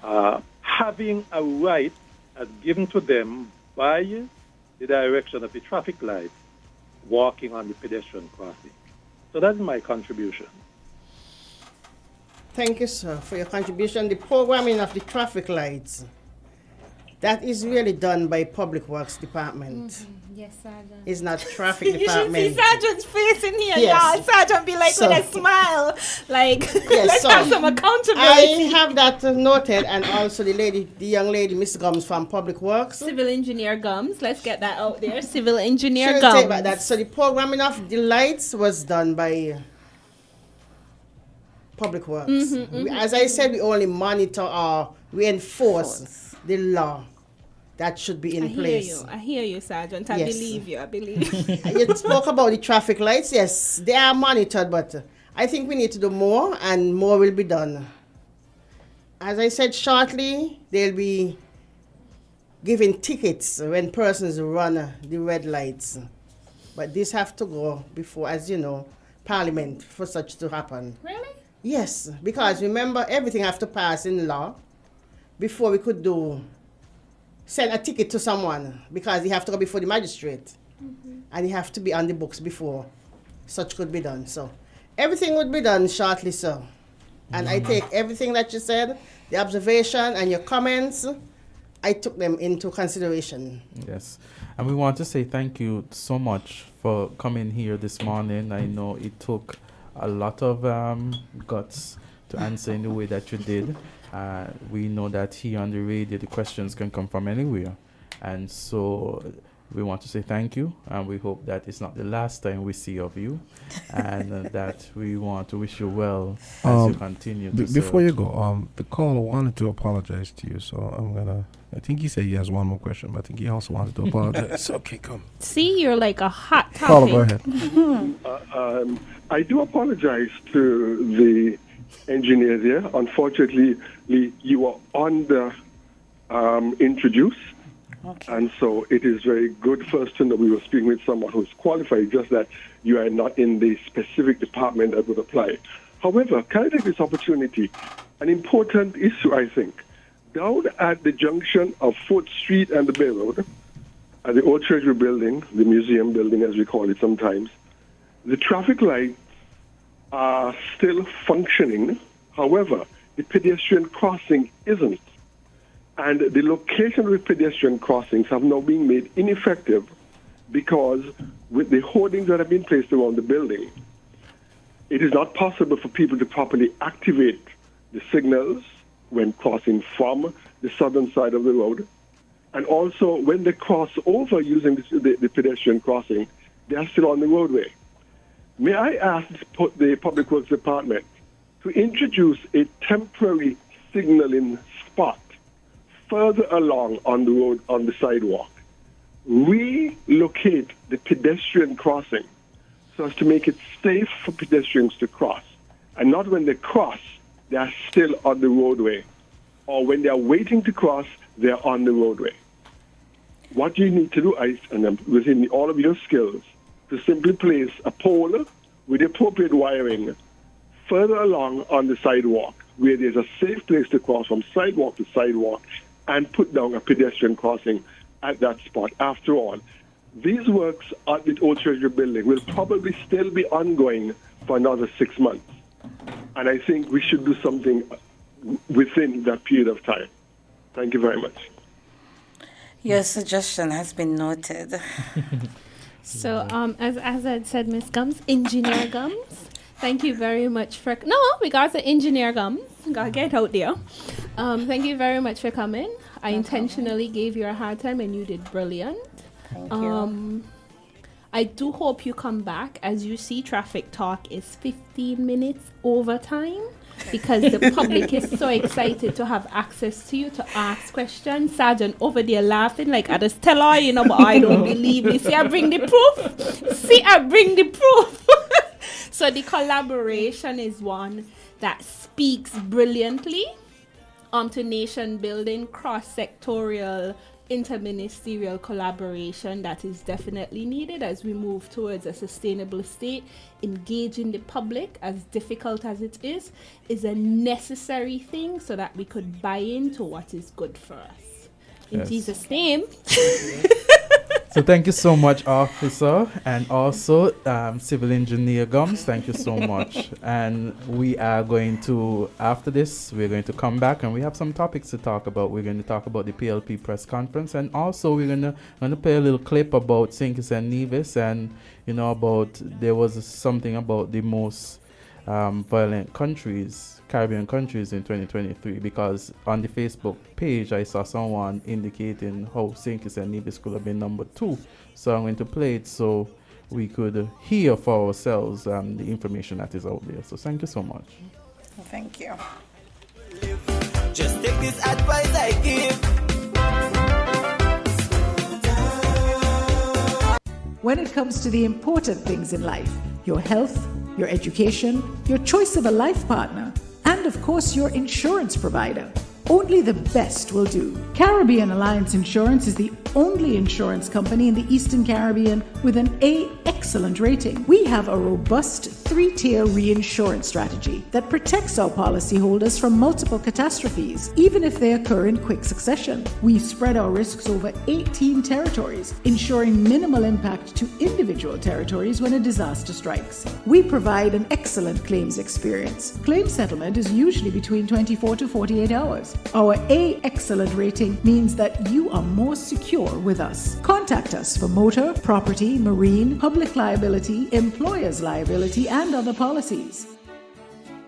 having a right as given to them by the direction of the traffic light, walking on the pedestrian crossing. So that's my contribution. Thank you, sir, for your contribution. The programming of the traffic lights, that is really done by Public Works Department. Yes, Sergeant. It's not traffic You should department. see Sergeant's face in here, Yes. y'all. Sergeant be like So- with a smile, like Yes, let's so have some I accountability. have that noted, and also the young lady, Miss Gumbs from Public Works. Civil engineer Gumbs, let's get that out there. Civil engineer She'll Gumbs. take back that. So the programming of the lights was done by Public Works. As I said, we only monitor or we enforce the law that should be in place. I hear you, Sergeant. I Yes. believe you. I believe you. You spoke about the traffic lights. Yes, they are monitored, but I think we need to do more, and more will be done. As I said, shortly, they'll be giving tickets when persons run the red lights. But this have to go before, as you know, Parliament for such to happen. Really? Yes, because remember, everything have to pass in law before we could send a ticket to someone, because you have to go before the magistrate. And you have to be on the books before such could be done. So everything would be done shortly, sir. And I take everything that you said, the observation and your comments, I took them into consideration. Yes. And we want to say thank you so much for coming here this morning. I know it took a lot of guts to answer in the way that you did. We know that here on the radio, the questions can come from anywhere. And so we want to say thank you, and we hope that it's not the last time we see of you, and that we want to wish you well as you continue to Before serve. you go, the caller wanted to apologize to you, so I think he said he has one more question, but I think he also wanted to apologize. Okay, come. See, you're like a hot topic. Caller, go ahead. I do apologize to the engineers here. Unfortunately, you were under introduced. Okay. And so it is very good first to know we were speaking with someone who's qualified, just that you are not in the specific department that would apply. However, can I take this opportunity? An important issue, I think. Down at the junction of 4th Street and the Bay Road, at the Old Treasury Building, the museum building as we call it sometimes, the traffic lights are still functioning. However, the pedestrian crossing isn't. And the location of the pedestrian crossings have now been made ineffective because with the hoardings that have been placed around the building, it is not possible for people to properly activate the signals when crossing from the southern side of the road. And also, when they cross over using the pedestrian crossing, they are still on the roadway. May I ask the Public Works Department to introduce a temporary signaling spot further along on the road, on the sidewalk, relocate the pedestrian crossing so as to make it safe for pedestrians to cross. And not when they cross, they are still on the roadway. Or when they are waiting to cross, they are on the roadway. What you need to do, and within all of your skills, to simply place a pole with the appropriate wiring further along on the sidewalk, where there's a safe place to cross from sidewalk to sidewalk, and put down a pedestrian crossing at that spot. After all, these works at the Old Treasury Building will probably still be ongoing for another 6 months. And I think we should do something within that period of time. Thank you very much. Your suggestion has been noted. So, as Azard said, Miss Gumbs, Engineer Gumbs, thank you very much for... No, we got the Engineer Gumbs. Gotta get out there. Thank you very much for coming. I intentionally gave you a hard time and you did brilliant. Thank you. I do hope you come back. As you see, Traffic Talk is 15 minutes overtime because the public is so excited to have access to you to ask questions. Sergeant over there laughing like I just tell her, but I don't believe me. See, I bring the proof. So the collaboration is one that speaks brilliantly to nation building, cross-sectorial, interministerial collaboration that is definitely needed as we move towards a sustainable state. Engaging the public, as difficult as it is a necessary thing so that we could buy into what is good for us. In Jesus' name. So thank you so much, officer, and also Civil Engineer Gumbs. Thank you so much. And we are going to, after this, we're going to come back and we have some topics to talk about. We're going to talk about the PLP press conference, and also we're going to play a little clip about St. and Nevis, and about there was something about the most violent countries, Caribbean countries in 2023, because on the Facebook page I saw someone indicating how St. Kitts and Nevis could have been number 2. So I'm going to play it so we could hear for ourselves the information that is out there. So thank you so much. Thank you. Just take this advice I give. When it comes to the important things in life, your health, your education, your choice of a life partner, and of course your insurance provider, only the best will do. Caribbean Alliance Insurance is the only insurance company in the Eastern Caribbean with an A excellent rating. We have a robust 3-tier reinsurance strategy that protects our policyholders from multiple catastrophes, even if they occur in quick succession. We spread our risks over 18 territories, ensuring minimal impact to individual territories when a disaster strikes. We provide an excellent claims experience. Claim settlement is usually between 24 to 48 hours. Our A excellent rating means that you are more secure with us. Contact us for motor, property, marine, public liability, employer's liability, and other policies.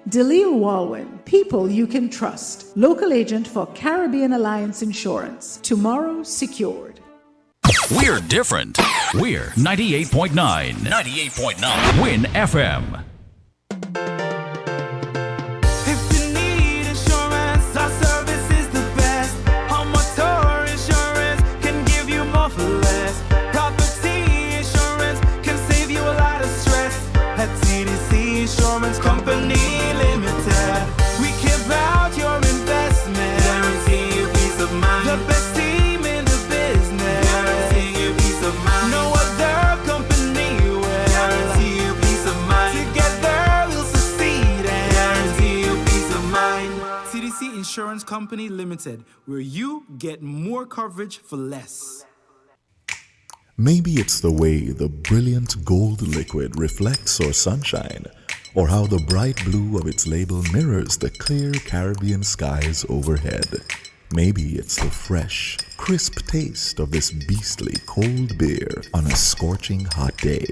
Delisle Walwyn, people you can trust. Local agent for Caribbean Alliance Insurance. Tomorrow secured. We're different. We're 98.9. 98.9. Win FM. Company Limited. We care about your investment. Guarantee you peace of mind. The best team in the business. Guarantee you peace of mind. No other company will. Guarantee you peace of mind. Together we'll succeed and guarantee you peace of mind. TVC Insurance Company Limited, where you get more coverage for less. Maybe it's the way the brilliant gold liquid reflects our sunshine, or how the bright blue of its label mirrors the clear Caribbean skies overhead. Maybe it's the fresh, crisp taste of this beastly cold beer on a scorching hot day.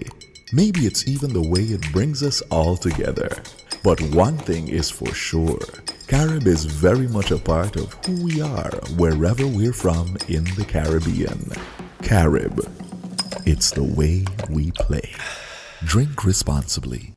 Maybe it's even the way it brings us all together. But one thing is for sure, Carib is very much a part of who we are wherever we're from in the Caribbean. Carib, it's the way we play. Drink responsibly.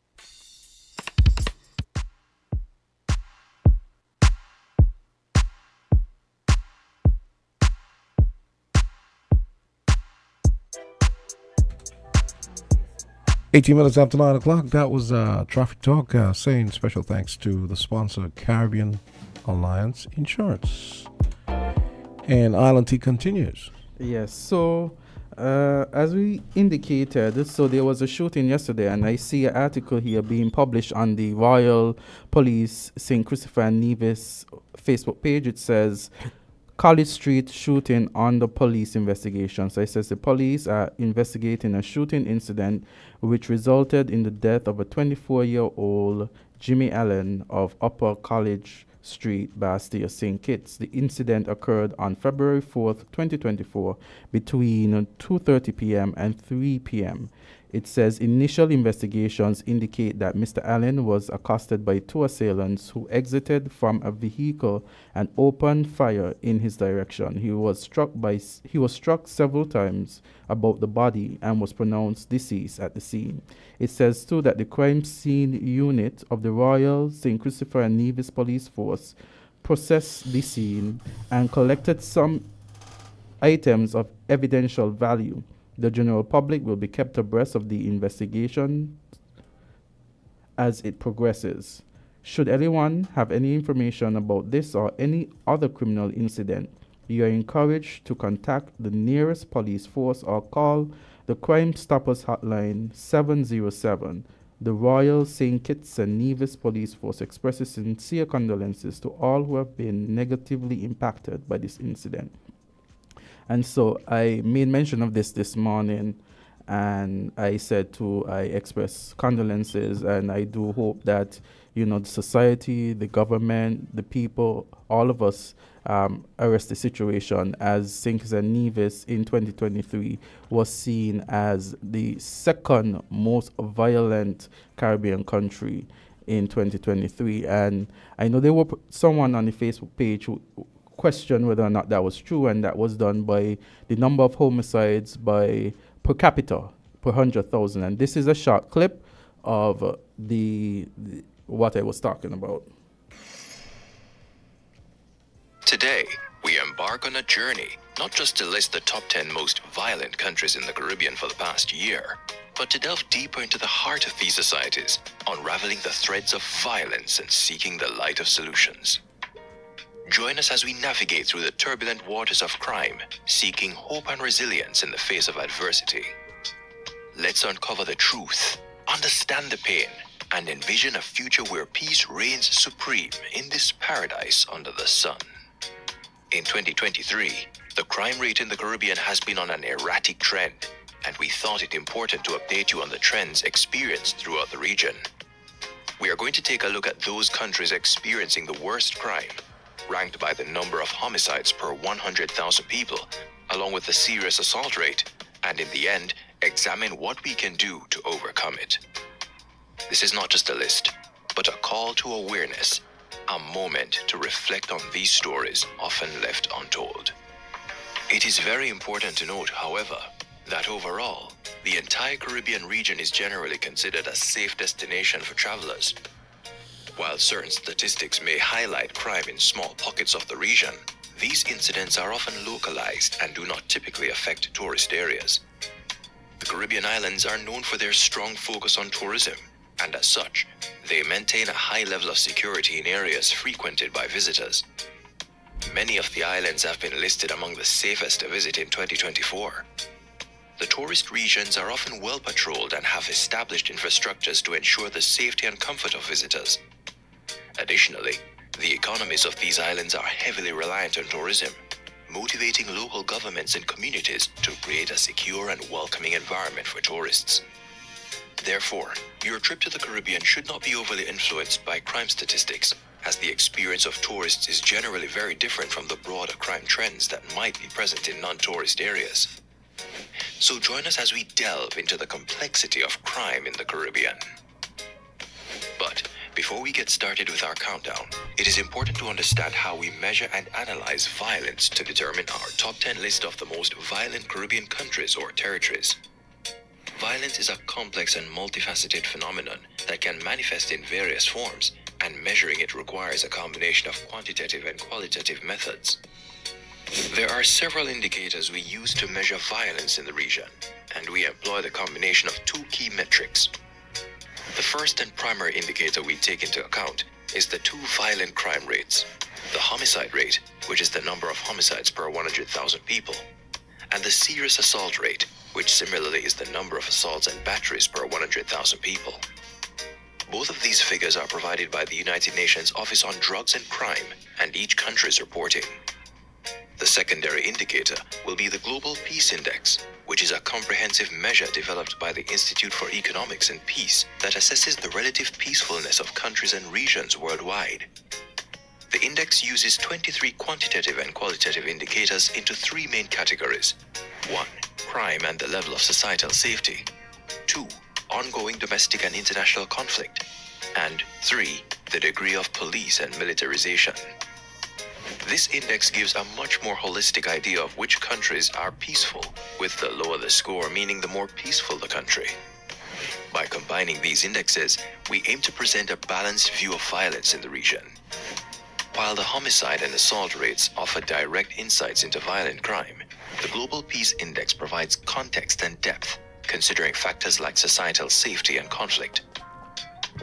18 minutes after 9 o'clock, that was Traffic Talk, saying special thanks to the sponsor, Caribbean Alliance Insurance. And Island Tea continues. Yes, so as we indicated, so there was a shooting yesterday, and I see an article here being published on the Royal Police St. Christopher and Nevis Facebook page. It says, College Street shooting under police investigation. So it says the police are investigating a shooting incident which resulted in the death of a 24-year-old Jimmy Allen of Upper College Street, Bastille, St. Kitts. The incident occurred on February 4th, 2024, between 2:30 p.m. and 3 p.m. It says initial investigations indicate that Mr. Allen was accosted by two assailants who exited from a vehicle and opened fire in his direction. He was struck several times about the body and was pronounced deceased at the scene. It says too that the crime scene unit of the Royal St. Christopher and Nevis Police Force processed the scene and collected some items of evidential value. The general public will be kept abreast of the investigation as it progresses. Should anyone have any information about this or any other criminal incident, you are encouraged to contact the nearest police force or call the Crime Stoppers Hotline 707. The Royal St. Kitts and Nevis Police Force expresses sincere condolences to all who have been negatively impacted by this incident. And so I made mention of this morning, and I said I express condolences, and I do hope that, the society, the government, the people, all of us arrest the situation, as St. Kitts and Nevis in 2023 was seen as the second most violent Caribbean country in 2023. And I know there were someone on the Facebook page who question whether or not that was true, and that was done by the number of homicides by per capita per 100,000. And this is a short clip of the what I was talking about. Today, we embark on a journey, not just to list the top 10 most violent countries in the Caribbean for the past year, but to delve deeper into the heart of these societies, unraveling the threads of violence and seeking the light of solutions. Join us as we navigate through the turbulent waters of crime, seeking hope and resilience in the face of adversity. Let's uncover the truth, understand the pain, and envision a future where peace reigns supreme in this paradise under the sun. In 2023, the crime rate in the Caribbean has been on an erratic trend, and we thought it important to update you on the trends experienced throughout the region. We are going to take a look at those countries experiencing the worst crime, ranked by the number of homicides per 100,000 people, along with the serious assault rate, and in the end, examine what we can do to overcome it. This is not just a list, but a call to awareness, a moment to reflect on these stories often left untold. It is very important to note, however, that overall, the entire Caribbean region is generally considered a safe destination for travelers. While certain statistics may highlight crime in small pockets of the region, these incidents are often localized and do not typically affect tourist areas. The Caribbean islands are known for their strong focus on tourism, and as such, they maintain a high level of security in areas frequented by visitors. Many of the islands have been listed among the safest to visit in 2024. The tourist regions are often well patrolled and have established infrastructures to ensure the safety and comfort of visitors. Additionally, the economies of these islands are heavily reliant on tourism, motivating local governments and communities to create a secure and welcoming environment for tourists. Therefore, your trip to the Caribbean should not be overly influenced by crime statistics, as the experience of tourists is generally very different from the broader crime trends that might be present in non-tourist areas. So join us as we delve into the complexity of crime in the Caribbean. But before we get started with our countdown, it is important to understand how we measure and analyze violence to determine our top 10 list of the most violent Caribbean countries or territories. Violence is a complex and multifaceted phenomenon that can manifest in various forms, and measuring it requires a combination of quantitative and qualitative methods. There are several indicators we use to measure violence in the region, and we employ the combination of two key metrics. The first and primary indicator we take into account is the two violent crime rates, the homicide rate, which is the number of homicides per 100,000 people, and the serious assault rate, which similarly is the number of assaults and batteries per 100,000 people. Both of these figures are provided by the United Nations Office on Drugs and Crime, and each country's reporting. The secondary indicator will be the Global Peace Index, which is a comprehensive measure developed by the Institute for Economics and Peace that assesses the relative peacefulness of countries and regions worldwide. The index uses 23 quantitative and qualitative indicators into three main categories. 1. Crime and the level of societal safety. 2. Ongoing domestic and international conflict. And 3. The degree of police and militarization. This index gives a much more holistic idea of which countries are peaceful, with the lower the score meaning the more peaceful the country. By combining these indexes, we aim to present a balanced view of violence in the region. While the homicide and assault rates offer direct insights into violent crime, the Global Peace Index provides context and depth, considering factors like societal safety and conflict.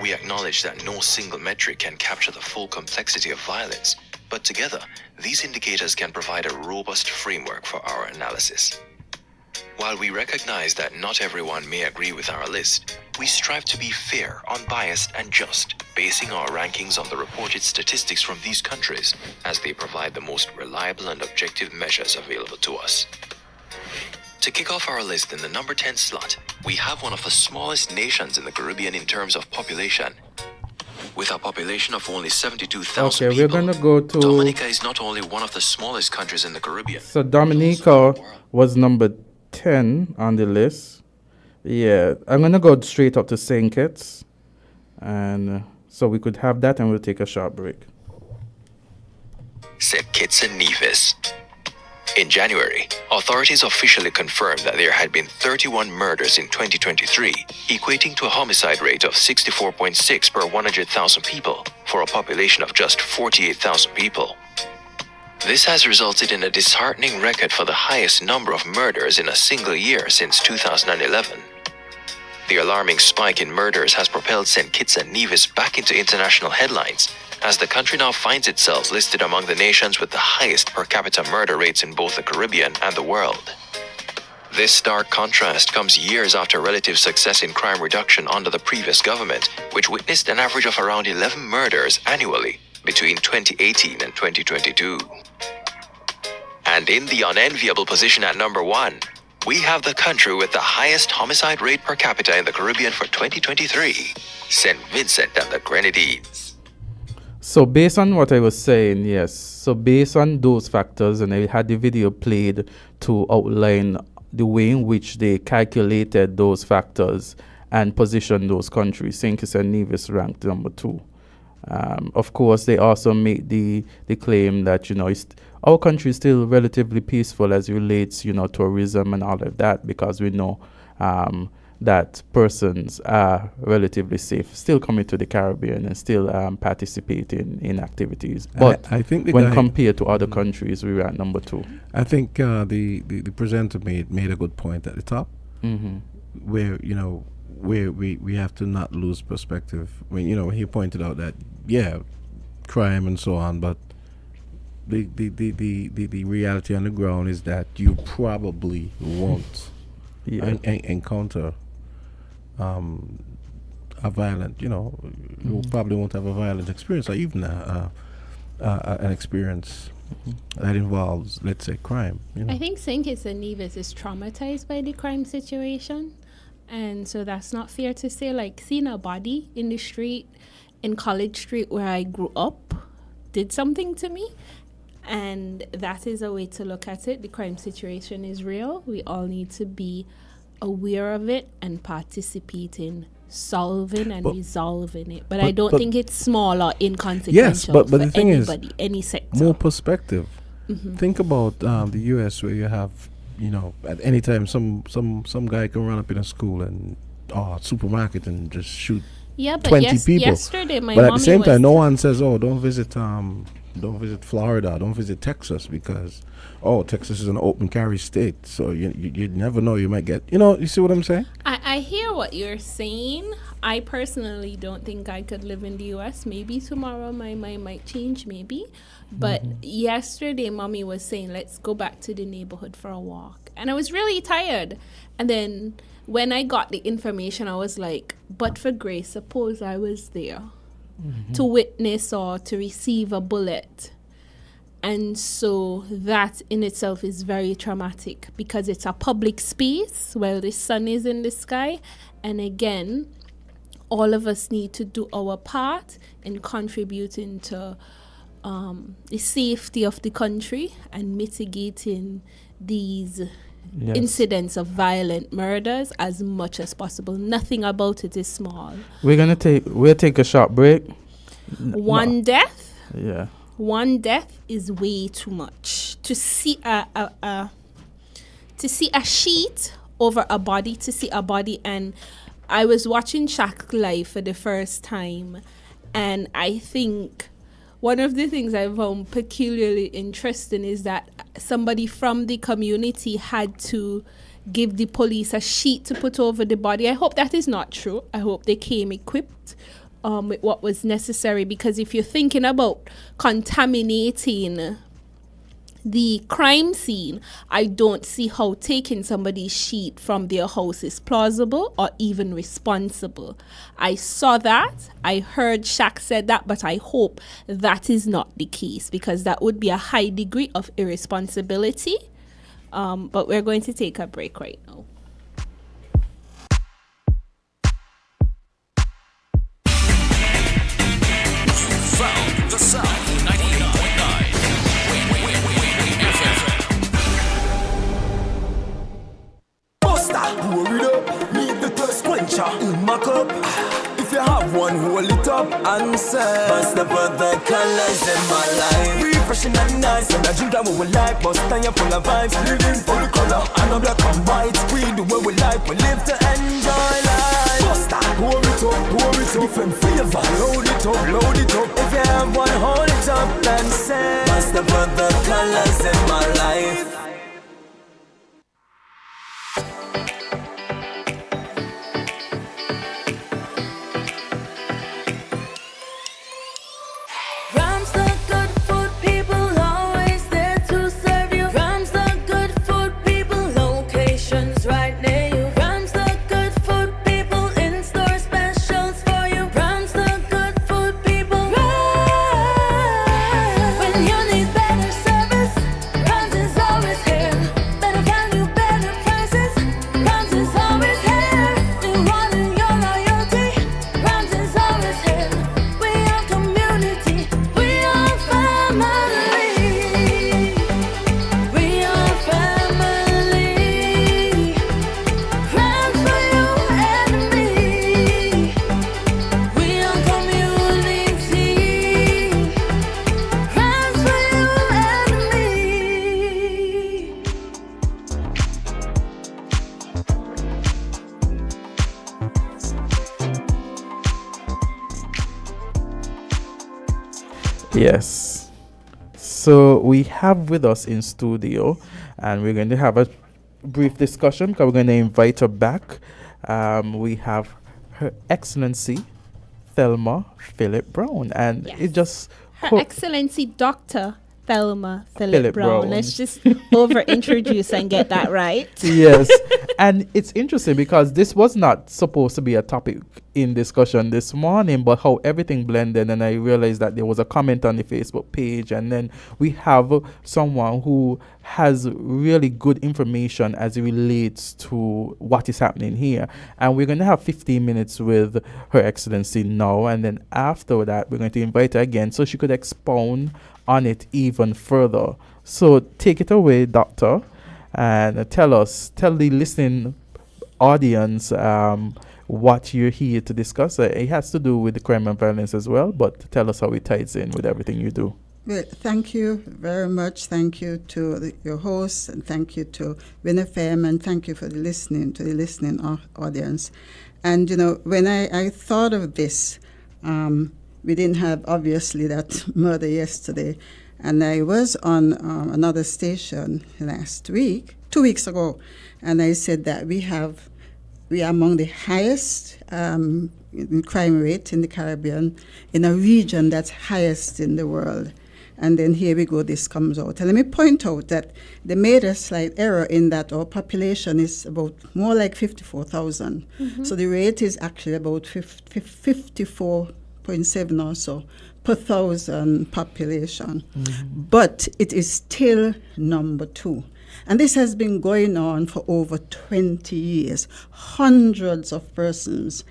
We acknowledge that no single metric can capture the full complexity of violence, but together, these indicators can provide a robust framework for our analysis. While we recognize that not everyone may agree with our list, we strive to be fair, unbiased, and just, basing our rankings on the reported statistics from these countries, as they provide the most reliable and objective measures available to us. To kick off our list in the number 10 slot, we have one of the smallest nations in the Caribbean in terms of population. With a population of only 72,000 we're gonna go to Dominica is not only one of the smallest countries in the Caribbean. So Dominica was number 10 on the list. Yeah, I'm gonna go straight up to St. Kitts, and so we could have that, and we'll take a short break. St. Kitts and Nevis. In January, authorities officially confirmed that there had been 31 murders in 2023, equating to a homicide rate of 64.6 per 100,000 people for a population of just 48,000 people. This has resulted in a disheartening record for the highest number of murders in a single year since 2011. The alarming spike in murders has propelled St. Kitts and Nevis back into international headlines, as the country now finds itself listed among the nations with the highest per capita murder rates in both the Caribbean and the world. This stark contrast comes years after relative success in crime reduction under the previous government, which witnessed an average of around 11 murders annually between 2018 and 2022. And in the unenviable position at number 1, we have the country with the highest homicide rate per capita in the Caribbean for 2023, St. Vincent and the Grenadines. So based on what I was saying, yes. So based on those factors, and I had the video played to outline the way in which they calculated those factors and positioned those countries. St. Kitts and Nevis ranked number 2. Of course, they also make the claim that, our country is still relatively peaceful as it relates, tourism and all of that, because we know that persons are relatively safe, still coming to the Caribbean and still participating in activities. But I think when compared to other countries, we rank number 2. I think the presenter made a good point at the top, where where we have to not lose perspective. When he pointed out that crime and so on, but the reality on the ground is that you probably won't encounter a violent, you probably won't have a violent experience, or even an experience that involves, let's say, crime. I think St. Kitts and Nevis is traumatized by the crime situation, and so that's not fair to say. Like, seeing a body in the street, in College Street where I grew up, did something to me. And that is a way to look at it. The crime situation is real. We all need to be aware of it and participate in solving and resolving it. But I don't think it's small or inconsequential. Yes, but the thing anybody, is, any sector. More perspective. Think about the U.S. where you have, at any time some guy can run up in a school and supermarket and just shoot 20 people. Yesterday my but at the mommy same time, was no one says, "Oh, don't visit Don't visit Florida. Don't visit Texas because, Texas is an open carry state. So you never know. You might get, you see what I'm saying? I hear what you're saying. I personally don't think I could live in the U.S. Maybe tomorrow my mind might change, maybe. But yesterday, Mommy was saying, let's go back to the neighborhood for a walk. And I was really tired. And then when I got the information, I was like, but for grace, suppose I was there to witness or to receive a bullet. And so that in itself is very traumatic because it's a public space while the sun is in the sky. And again, all of us need to do our part in contributing to the safety of the country and mitigating these incidents of violent murders as much as possible. Nothing about it is small. We'll take a short break. One death? Yeah. One death is way too much. To see a sheet over a body, to see a body. And I was watching Shaq live for the first time, and I think one of the things I found peculiarly interesting is that somebody from the community had to give the police a sheet to put over the body. I hope that is not true. I hope they came equipped with what was necessary, because if you're thinking about contaminating the crime scene, I don't see how taking somebody's sheet from their house is plausible or even responsible. I saw that. I heard Shaq said that, but I hope that is not the case, because that would be a high degree of irresponsibility. But we're going to take a break right now. Found the sound 98.9. Pour it up, need the thirst quencher in my cup. If you have one, hold it up and say, must the the colors in my life. Refreshing and nice, and I drink that what we like. But stand you full of vibes, living for the color. And I'm black and white, we do what we like. We live to enjoy life. Pour it up, different flavor. Load it up. If you have one, hold it up and say, must the colors in my life. Yes. So we have with us in studio, and we're going to have a brief discussion because we're going to invite her back. We have Her Excellency Thelma Philip Brown, and it just Her Excellency Dr. Thelma Philip Brown. Let's just over introduce and get that right. Yes. And it's interesting because this was not supposed to be a topic in discussion this morning, but how everything blended, and I realized that there was a comment on the Facebook page, and then we have someone who has really good information as it relates to what is happening here. And we're going to have 15 minutes with Her Excellency now, and then after that we're going to invite her again so she could expound on it even further. So take it away, Doctor, and tell the listening audience what you're here to discuss. It has to do with the crime and violence as well, but tell us how it ties in with everything you do. Well, thank you very much. Thank you to your hosts, and thank you to WINNFM, and thank you for the listening audience. And when I thought of this, We didn't have, obviously, that murder yesterday. And I was on another station last week, 2 weeks ago, and I said that we are among the highest in crime rate in the Caribbean, in a region that's highest in the world. And then here we go, this comes out. And let me point out that they made a slight error in that our population is about more like 54,000. So the rate is actually about 54.7 or so per thousand population. But it is still number 2. And this has been going on for over 20 years. Hundreds of persons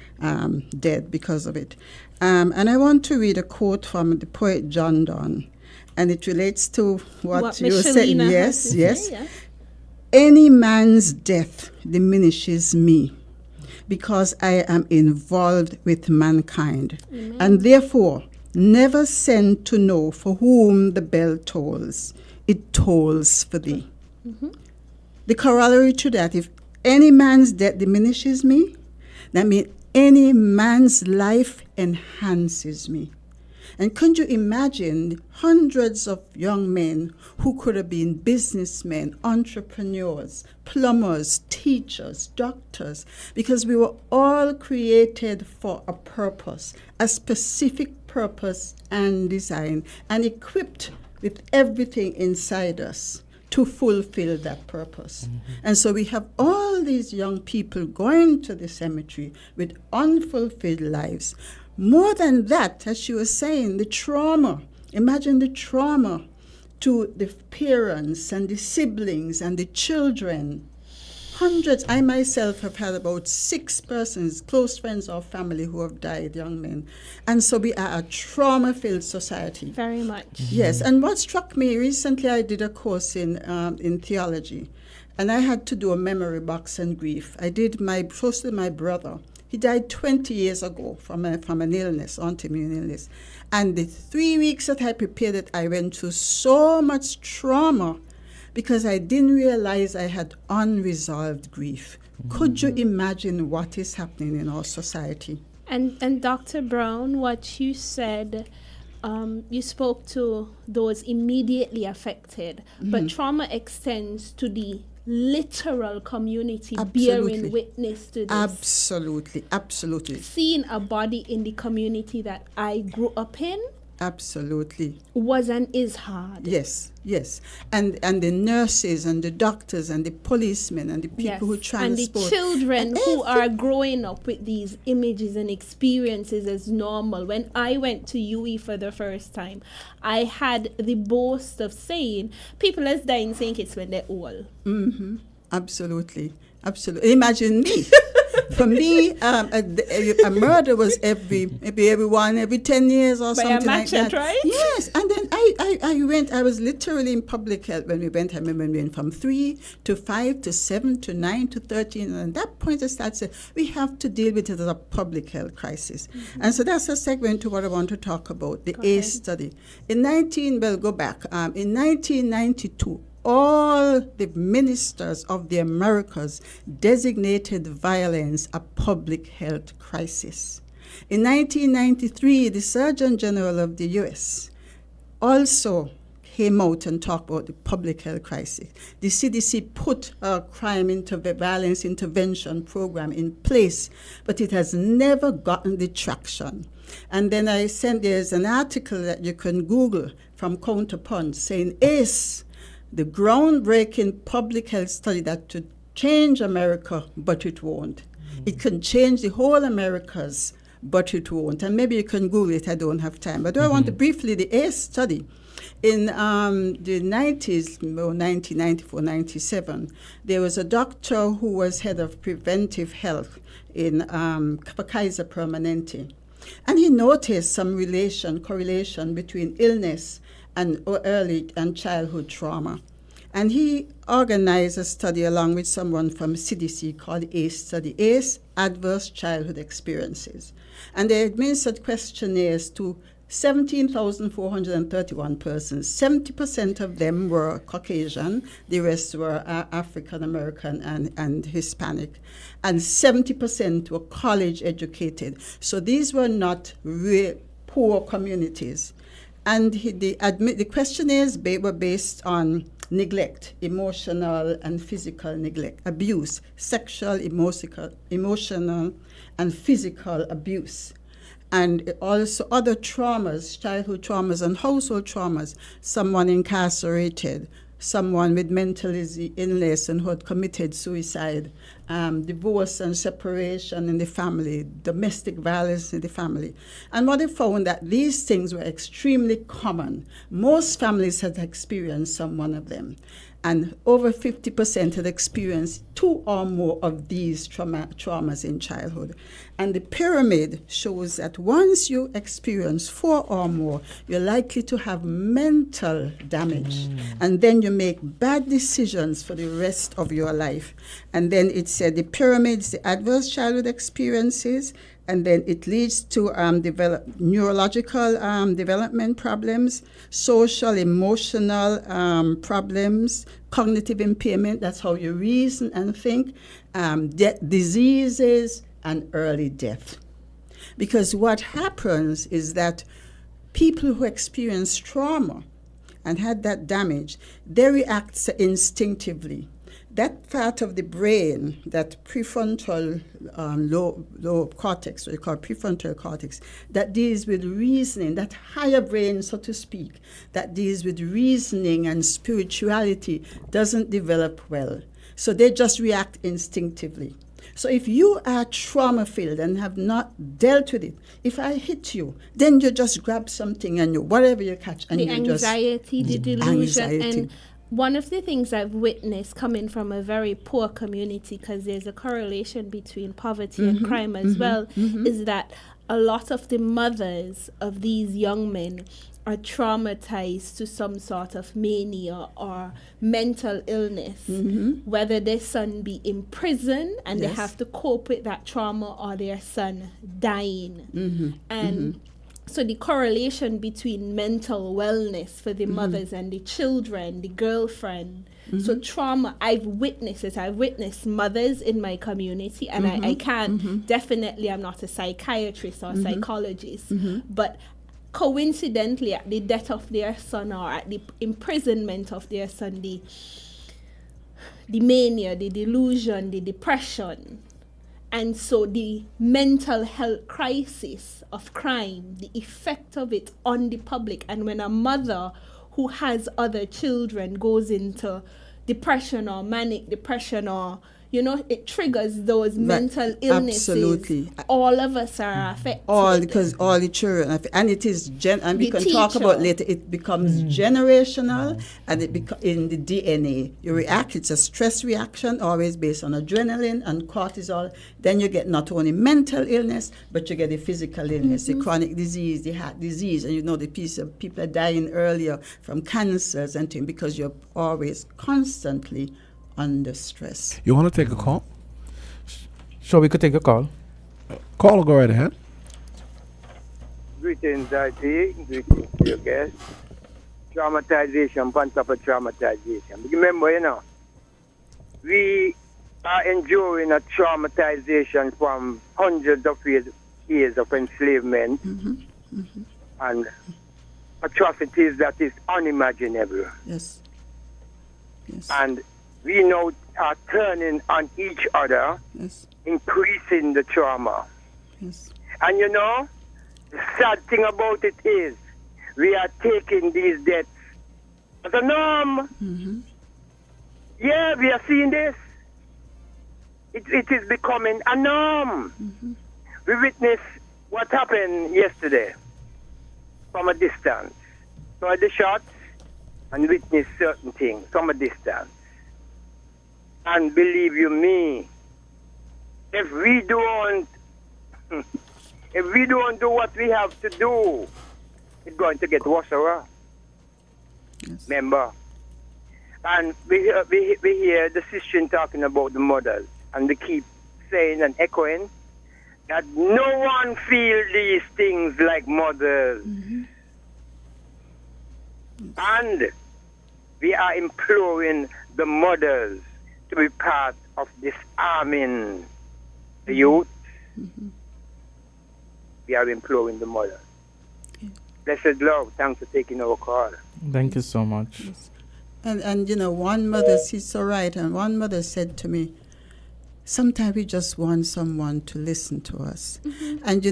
dead because of it. And I want to read a quote from the poet John Donne. And it relates to what you were saying. Yes, yes. Any man's death diminishes me because I am involved with mankind. Amen. And therefore, never send to know for whom the bell tolls. It tolls for thee. The corollary to that, if any man's death diminishes me, that means any man's life enhances me. And could you imagine hundreds of young men who could have been businessmen, entrepreneurs, plumbers, teachers, doctors, because we were all created for a purpose, a specific purpose and design, and equipped with everything inside us to fulfill that purpose. And so we have all these young people going to the cemetery with unfulfilled lives. More than that, as she was saying, the trauma. Imagine the trauma to the parents and the siblings and the children. Hundreds. I myself have had about 6 persons, close friends or family, who have died, young men. And so we are a trauma-filled society. Very much. Yes. And what struck me, recently I did a course in theology, and I had to do a memory box on grief. I did close to my brother. He died 20 years ago from an illness, autoimmune illness. And the 3 weeks that I prepared it, I went through so much trauma because I didn't realize I had unresolved grief. Could you imagine what is happening in our society? And Dr. Brown, what you said, you spoke to those immediately affected, but trauma extends to the literal community bearing witness to this. Absolutely, absolutely. Seeing a body in the community that I grew up in. Absolutely. Was and is hard. Yes, yes. And the nurses and the doctors and the policemen and the people who transport. And the children who are growing up with these images and experiences as normal. When I went to UE for the first time, I had the boast of saying, people is dying St. Kitts when they're old. Absolutely. Absolutely. Imagine me. For me, a murder was every 10 years or something like that. Right? Yes, and then I was literally in public health when we went. I remember we went from 3 to 5 to 7 to 9 to 13, and at that point I started saying, we have to deal with it as a public health crisis. And so that's a segue to what I want to talk about, the ACE study. In 1992, all the ministers of the Americas designated violence a public health crisis. In 1993, the Surgeon General of the U.S. also came out and talked about the public health crisis. The CDC put a violence intervention program in place, but it has never gotten the traction. And then there's an article that you can Google from Counterpunch saying ACE, the groundbreaking public health study that should change America, but it won't. It can change the whole Americas, but it won't. And maybe you can Google it, I don't have time. But I want to briefly, the ACE study, in the 90s, 1994, 97, there was a doctor who was head of preventive health in Kaiser Permanente. And he noticed some correlation between illness and early and childhood trauma. And he organized a study along with someone from CDC called ACE study, ACE, Adverse Childhood Experiences. And they administered questionnaires to 17,431 persons. 70% of them were Caucasian, the rest were African American and Hispanic, and 70% were college educated. So these were not poor communities. And the questionnaires were based on neglect, emotional and physical neglect, abuse, sexual, emotional and physical abuse. And also other traumas, childhood traumas and household traumas, someone incarcerated, someone with mental illness and who had committed suicide, divorce and separation in the family, domestic violence in the family. And what they found that these things were extremely common. Most families had experienced some one of them. And over 50% had experienced 2 or more of these traumas in childhood. And the pyramid shows that once you experience 4 or more, you're likely to have mental damage. And then you make bad decisions for the rest of your life. And then it said the pyramids, the adverse childhood experiences, and then it leads to neurological development problems, social, emotional problems, cognitive impairment, that's how you reason and think, diseases, and early death. Because what happens is that people who experience trauma and had that damage, they react instinctively. That part of the brain, that prefrontal lobe cortex, what you call prefrontal cortex, that deals with reasoning, that higher brain, so to speak, that deals with reasoning and spirituality, doesn't develop well. So they just react instinctively. So if you are trauma-filled and have not dealt with it, if I hit you, then you just grab something and whatever you catch, and the anxiety, the delusion, anxiety. And one of the things I've witnessed coming from a very poor community, because there's a correlation between poverty and crime as well, is that a lot of the mothers of these young men are traumatized to some sort of mania or mental illness, whether their son be in prison and they have to cope with that trauma, or their son dying. And so the correlation between mental wellness for the mothers and the children, the girlfriend. So trauma, I've witnessed it. I've witnessed mothers in my community, and I can't, definitely I'm not a psychiatrist or psychologist, but coincidentally at the death of their son or at the imprisonment of their son, the mania, the delusion, the depression, and so the mental health crisis of crime, the effect of it on the public. And when a mother who has other children goes into depression or manic depression, or it triggers those mental illnesses. Absolutely. All of us are affected. Because all the children, and it is, and we The can talk teacher. about later, it becomes generational, and it in the DNA. You react, it's a stress reaction, always based on adrenaline and cortisol. Then you get not only mental illness, but you get the physical illness, the chronic disease, the heart disease, and the people are dying earlier from cancers and things, because you're always constantly under stress. You want to take a call? Sure, we could take a call. Call or go right ahead. Greetings, IT. Greetings to your guests. Traumatization, on top of traumatization. Remember, we are enduring a traumatization from hundreds of years of enslavement and atrocities that is unimaginable. Yes. And we now are turning on each other, increasing the trauma. And the sad thing about it is we are taking these deaths as a norm. Yeah, we are seeing this. It is becoming a norm. We witnessed what happened yesterday from a distance. So at the shots and witnessed certain things from a distance. And believe you me, if we don't do what we have to do, it's going to get worse. Remember? And we hear the sister talking about the mothers, and they keep saying and echoing that no one feels these things like mothers. And we are imploring the mothers to be part of disarming the youth. We are imploring the mothers. Blessed love. Thanks for taking our call. Thank you so much. And one mother, she's so right, and one mother said to me, sometimes we just want someone to listen to us. And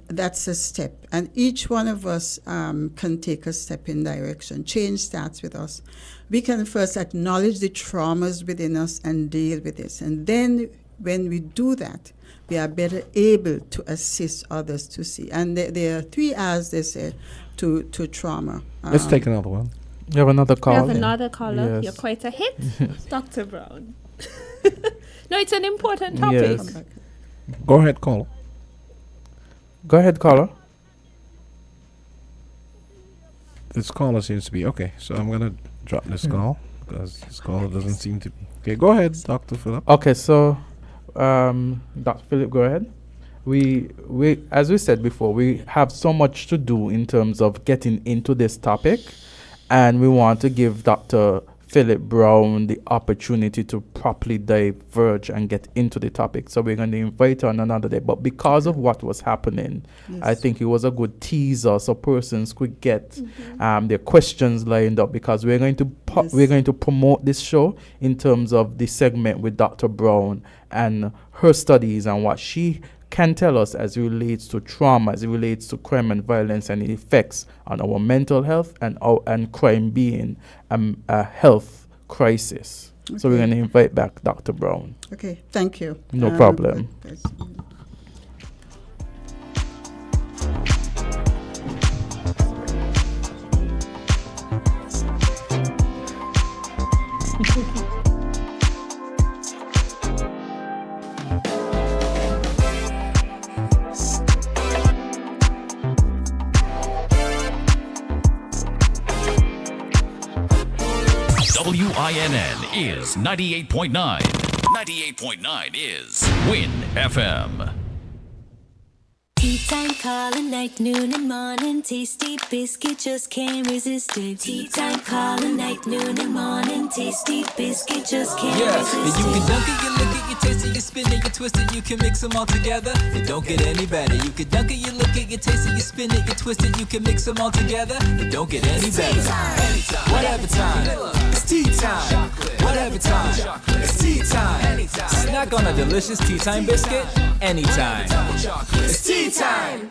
that's a step. And each one of us can take a step in direction. Change starts with us. We can first acknowledge the traumas within us and deal with this. And then when we do that, we are better able to assist others to see. And there are 3 R's, they say, to trauma. Let's take another one. You have another call? We have another caller. Yes. You're quite a hit, Dr. Brown. No, it's an important topic. Yes. Go ahead, caller. Go ahead, caller. This caller seems to be okay, so I'm gonna drop this call because this caller doesn't seem to be okay. Go ahead, Dr. Philip. Okay, so Dr. Philip, go ahead. We as we said before, we have so much to do in terms of getting into this topic, and we want to give Dr. Philip Brown the opportunity to properly diverge and get into the topic. So we're going to invite her on another day. But because of what was happening, I think it was a good teaser so persons could get their questions lined up, because we're going to promote this show in terms of the segment with Dr. Brown and her studies and what she can tell us as it relates to trauma, as it relates to crime and violence and the effects on our mental health and crime being a health crisis. Okay. So we're going to invite back Dr. Brown. Okay, thank you. No problem. WINN is 98.9. 98.9 is WIN FM. Tea time, calling night, noon and morning. Tasty biscuit, just can't resist it. Tea time, calling night, noon and morning. Tasty biscuit, just can't resist it. You can dunk it, you lick it, you taste it, you spin it, you twist it, you can mix them all together. It don't get any better. You can dunk it, you lick it, you taste it, you spin it, you twist it, you can mix them all together. It don't get any better. Anytime, whatever time. It's tea time. Whatever time. It's tea time. Snack on a delicious tea time biscuit anytime. It's tea time.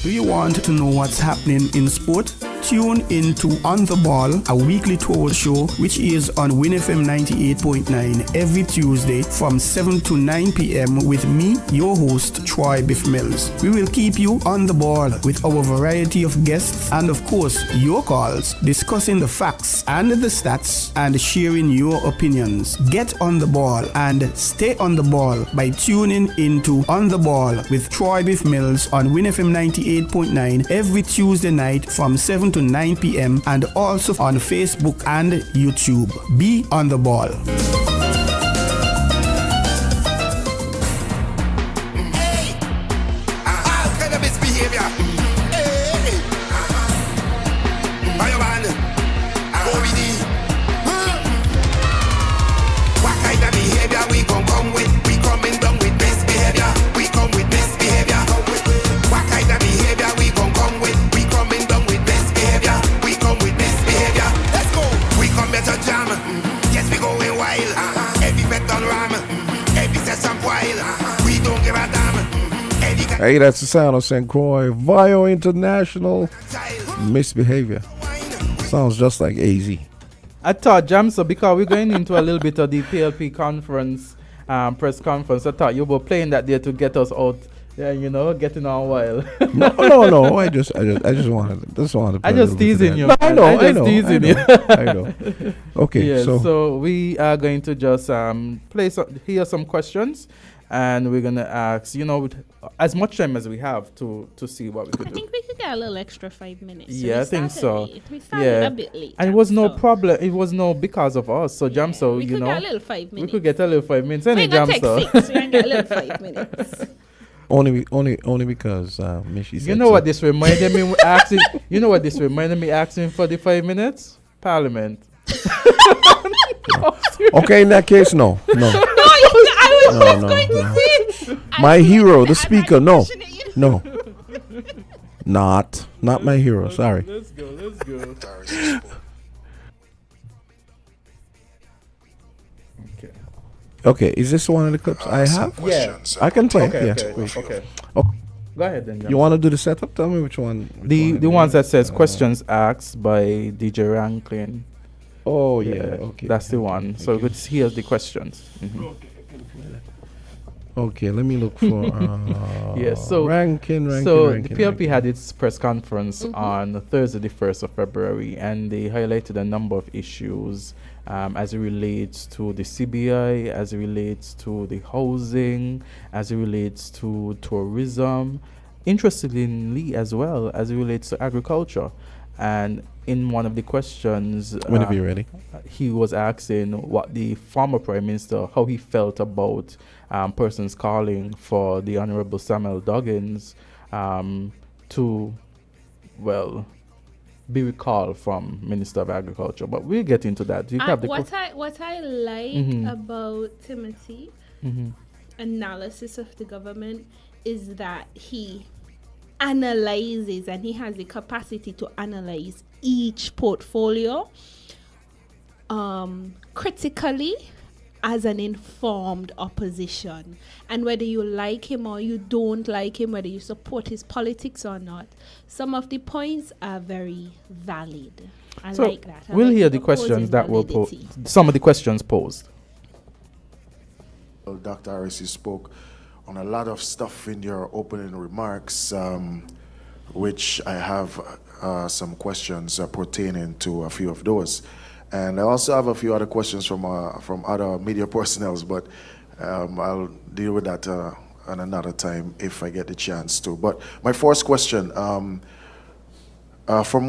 Do you want to know what's happening in sport? Tune into On The Ball, a weekly tour show which is on Win FM 98.9 every Tuesday from 7 to 9 p.m. with me, your host, Troy Biff Mills. We will keep you on the ball with our variety of guests and, of course, your calls, discussing the facts and the stats and sharing your opinions. Get on the ball and stay on the ball by tuning into On The Ball with Troy Biff Mills on Win FM 98.9 every Tuesday night from 7 to 9 p.m. and also on Facebook and YouTube. Be on the ball. Hey, that's the sound of St. Croix Vio International. Misbehavior. Sounds just like AZ. I thought, Jamso, because we're going into a little bit of the PLP conference, press conference, I thought you were playing that there to get us out, getting on wild. No. I just wanted to. I just teasing you. No, I know. I know. Okay, yeah, so we are going to just hear some questions. And we're going to ask, as much time as we have to see what we could do. I think we could get a little extra 5 minutes. Yeah, I think so. We started a bit late. And it was no problem. It was no because of us. So, Jamso, we could get a little 5 minutes. We could get a little 5 minutes. We're going to take 6. We're going to get a little 5 minutes. Only because Michi said You know what this reminded me asking? You know what this reminded me asking for the 5 minutes? Parliament. Okay, in that case, no. I was just going to say, My hero, the speaker. No. Not my hero. Sorry. Let's go. Okay, is this one of the clips I have? Yeah. I can play. Okay. Oh, Go ahead then. you want to do the setup? Tell me which one. The ones that says questions asked by DJ Ranklin. Oh yeah. Okay. That's the one. So here's the questions. Okay, let me look for. Yes. So Rankin. The PLP had its press conference on Thursday, the 1st of February, and they highlighted a number of issues as it relates to the CBI, as it relates to the housing, as it relates to tourism, interestingly as well as it relates to agriculture. And in one of the questions, whenever you're ready, he was asking what the former Prime Minister, how he felt about persons calling for the Honorable Samuel Doggins to, well, be recalled from Minister of Agriculture. But we'll get into that. You have the what I like about Timothy analysis of the government is that he analyzes, and he has the capacity to analyze each portfolio critically as an informed opposition. And whether you like him or you don't like him, whether you support his politics or not, some of the points are very valid. I like that. We'll hear the questions that were posed. Some of the questions posed. Well, Dr. Harris, you spoke on a lot of stuff in your opening remarks, which I have some questions pertaining to a few of those. And I also have a few other questions from other media personnel, but I'll deal with that on another time if I get the chance to. But my first question, from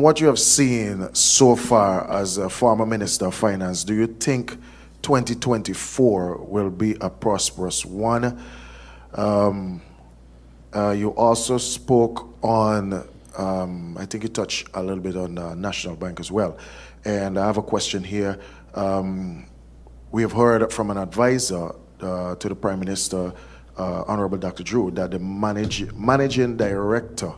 what you have seen so far as a former Minister of Finance, do you think 2024 will be a prosperous one? You also spoke on, I think you touched a little bit on National Bank as well. And I have a question here. We have heard from an advisor to the Prime Minister, Honorable Dr. Drew, that the managing director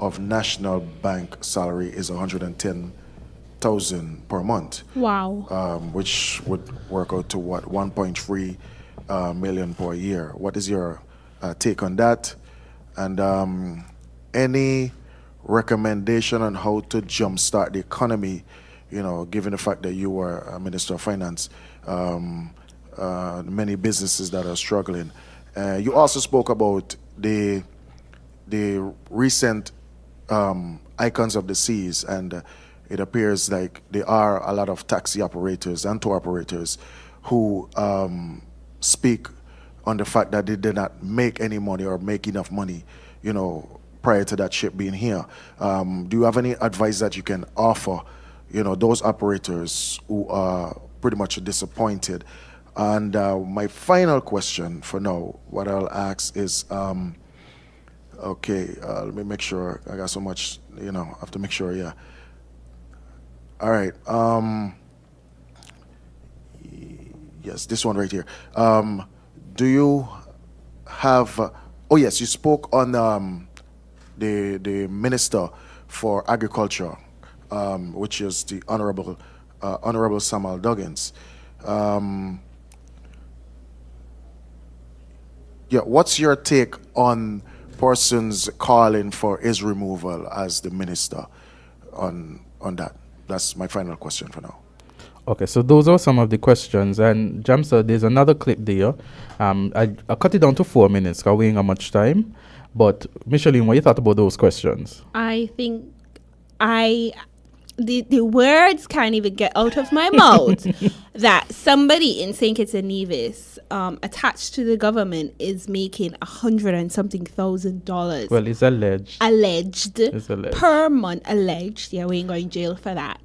of National Bank salary is $110,000 per month. Wow. Which would work out to what, 1.3 million per year. What is your take on that? And any recommendation on how to jumpstart the economy, you know, given the fact that you were a Minister of Finance, many businesses that are struggling. You also spoke about the recent icons of the seas, and it appears like there are a lot of taxi operators and tour operators who speak on the fact that they did not make any money or make enough money, you know, prior to that ship being here. Do you have any advice that you can offer, you know, those operators who are pretty much disappointed? And my final question for now, what I'll ask is, okay, let me make sure, I got so much, you know, I have to make sure, yeah. All right, yes, this one right here. Do you have, oh yes, you spoke on the Minister for Agriculture, which is the Honorable Samuel Doggins. Yeah, what's your take on persons calling for his removal as the minister on that? That's my final question for now. Okay, so those are some of the questions. And Jamsa, there's another clip there. I cut it down to 4 minutes because we ain't got much time. But Michelina, what you thought about those questions? I think the words can't even get out of my mouth that somebody in St. Kitts and Nevis attached to the government is making $100 and something thousand. Well, it's alleged. It's alleged. Per month. Alleged. Yeah, we ain't going to jail for that.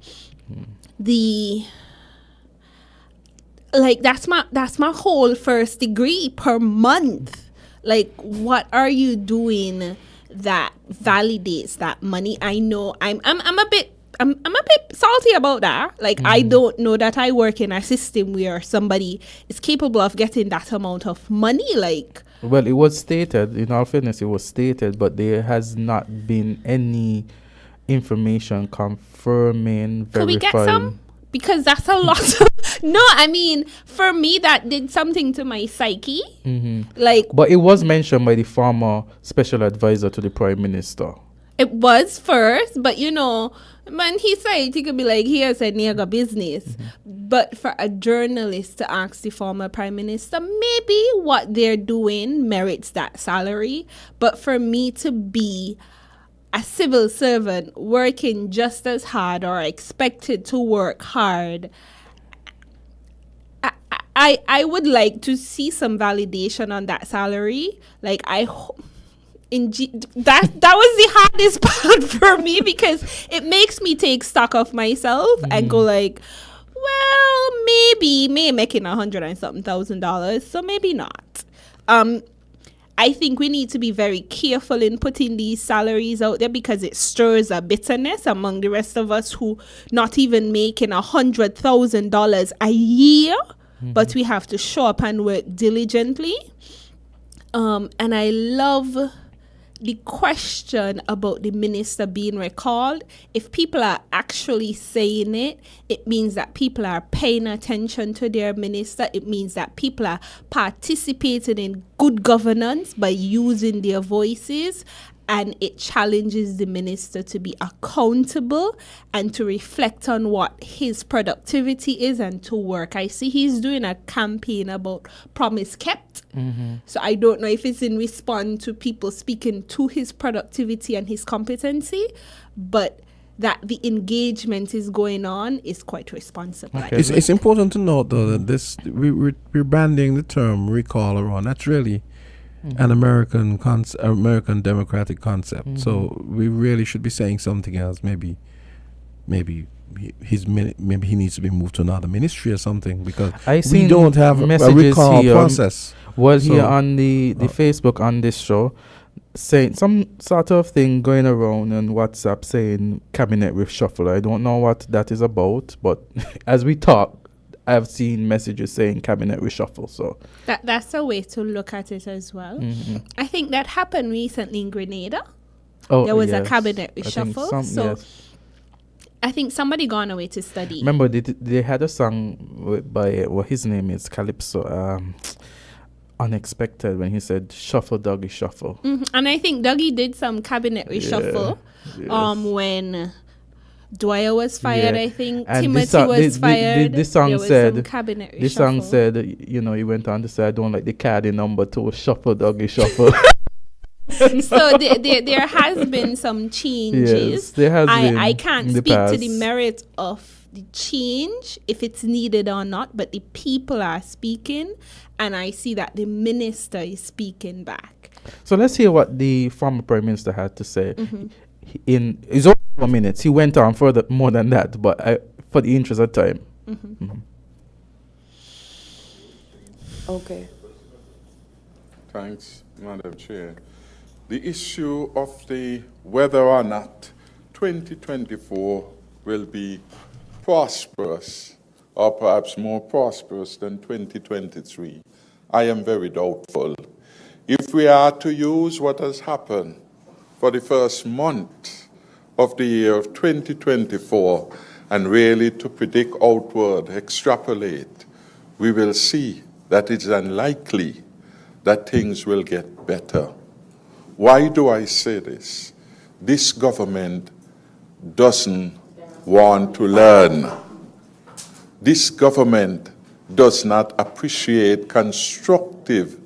That's my whole first degree per month. Like, what are you doing that validates that money? I know I'm a bit I'm a bit salty about that. Like, I don't know that I work in a system where somebody is capable of getting that amount of money. Like, well, it was stated, in all fairness, it was stated, but there has not been any information confirming, verifying. could we get some? Because that's a lot. No, I mean, for me, that did something to my psyche. Like, but it was mentioned by the former special advisor to the Prime Minister. it was first, but you know, when he said, he could be like, here's a nigga business. But for a journalist to ask the former Prime Minister, maybe what they're doing merits that salary. But for me to be a civil servant working just as hard or expected to work hard, I would like to see some validation on that salary. Like, I hope that was the hardest part for me, because it makes me take stock of myself and go like, well, maybe making $100 and something $1,000, so maybe not. I think we need to be very careful in putting these salaries out there, because it stirs a bitterness among the rest of us who not even making $100,000 a year, but we have to show up and work diligently. And I love the question about the minister being recalled. If people are actually saying it, it means that people are paying attention to their minister. It means that people are participating in good governance by using their voices. And it challenges the minister to be accountable and to reflect on what his productivity is and to work. I see he's doing a campaign about promise kept. So I don't know if it's in response to people speaking to his productivity and his competency, but that the engagement is going on is quite responsible. Okay. It's important to note, though, that this we're branding the term recall around. That's really an American democratic concept. So we really should be saying something else. Maybe he needs to be moved to another ministry or something, because we don't have a recall process. Here on the Facebook on this show, saying some sort of thing going around on WhatsApp saying cabinet reshuffle. I don't know what that is about, but as we talk, I've seen messages saying cabinet reshuffle. So that's a way to look at it as well. I think that happened recently in Grenada. Oh, there was a yes. cabinet reshuffle. I think somebody gone away to study. Remember, they had a song by his name is Calypso, Unexpected, when he said "Shuffle, Doggy, Shuffle." And I think Dougie did some cabinet reshuffle when Dwyer was fired. I think and Timothy was fired. This song said, cabinet reshuffle. This song said, he went on to say, "I don't like the caddy number 2, shuffle, doggy, shuffle." So there has been some changes. Yes, there has been. I can't speak to the merit of the change, if it's needed or not, but the people are speaking, and I see that the minister is speaking back. So let's hear what the former Prime Minister had to say. In his own 4 minutes, he went on further more than that, but for the interest of time. Okay. Thanks, Madam Chair. The issue of the whether or not 2024 will be prosperous, or perhaps more prosperous than 2023, I am very doubtful. If we are to use what has happened for the first month of the year of 2024 and really to predict outward, extrapolate, we will see that it's unlikely that things will get better. Why do I say this? This government doesn't want to learn. This government does not appreciate constructive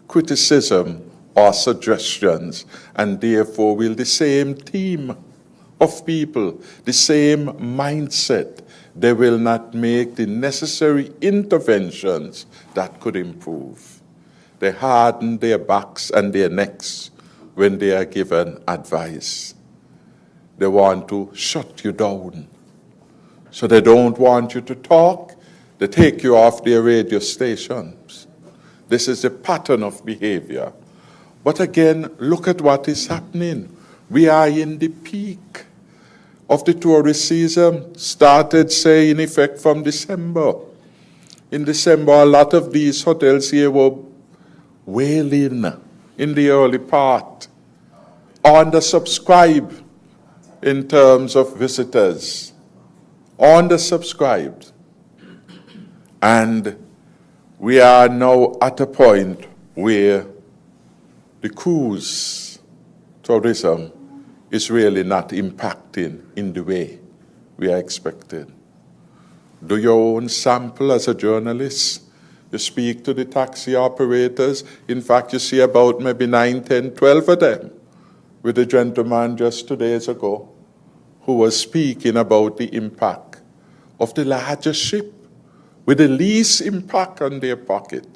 criticism or suggestions, and therefore will the same team of people, the same mindset, they will not make the necessary interventions that could improve. They harden their backs and their necks when they are given advice. They want to shut you down. So they don't want you to talk. They take you off their radio stations. This is a pattern of behavior. But again, look at what is happening. We are in the peak of the tourist season started, say, in effect from December. In December, a lot of these hotels here were wailing in the early part, undersubscribed in terms of visitors, undersubscribed. And we are now at a point where the cruise tourism is really not impacting in the way we are expecting. Do your own sample as a journalist. You speak to the taxi operators. In fact, you see about maybe 9, 10, 12 of them with a gentleman just 2 days ago who was speaking about the impact of the largest ship with the least impact on their pocket.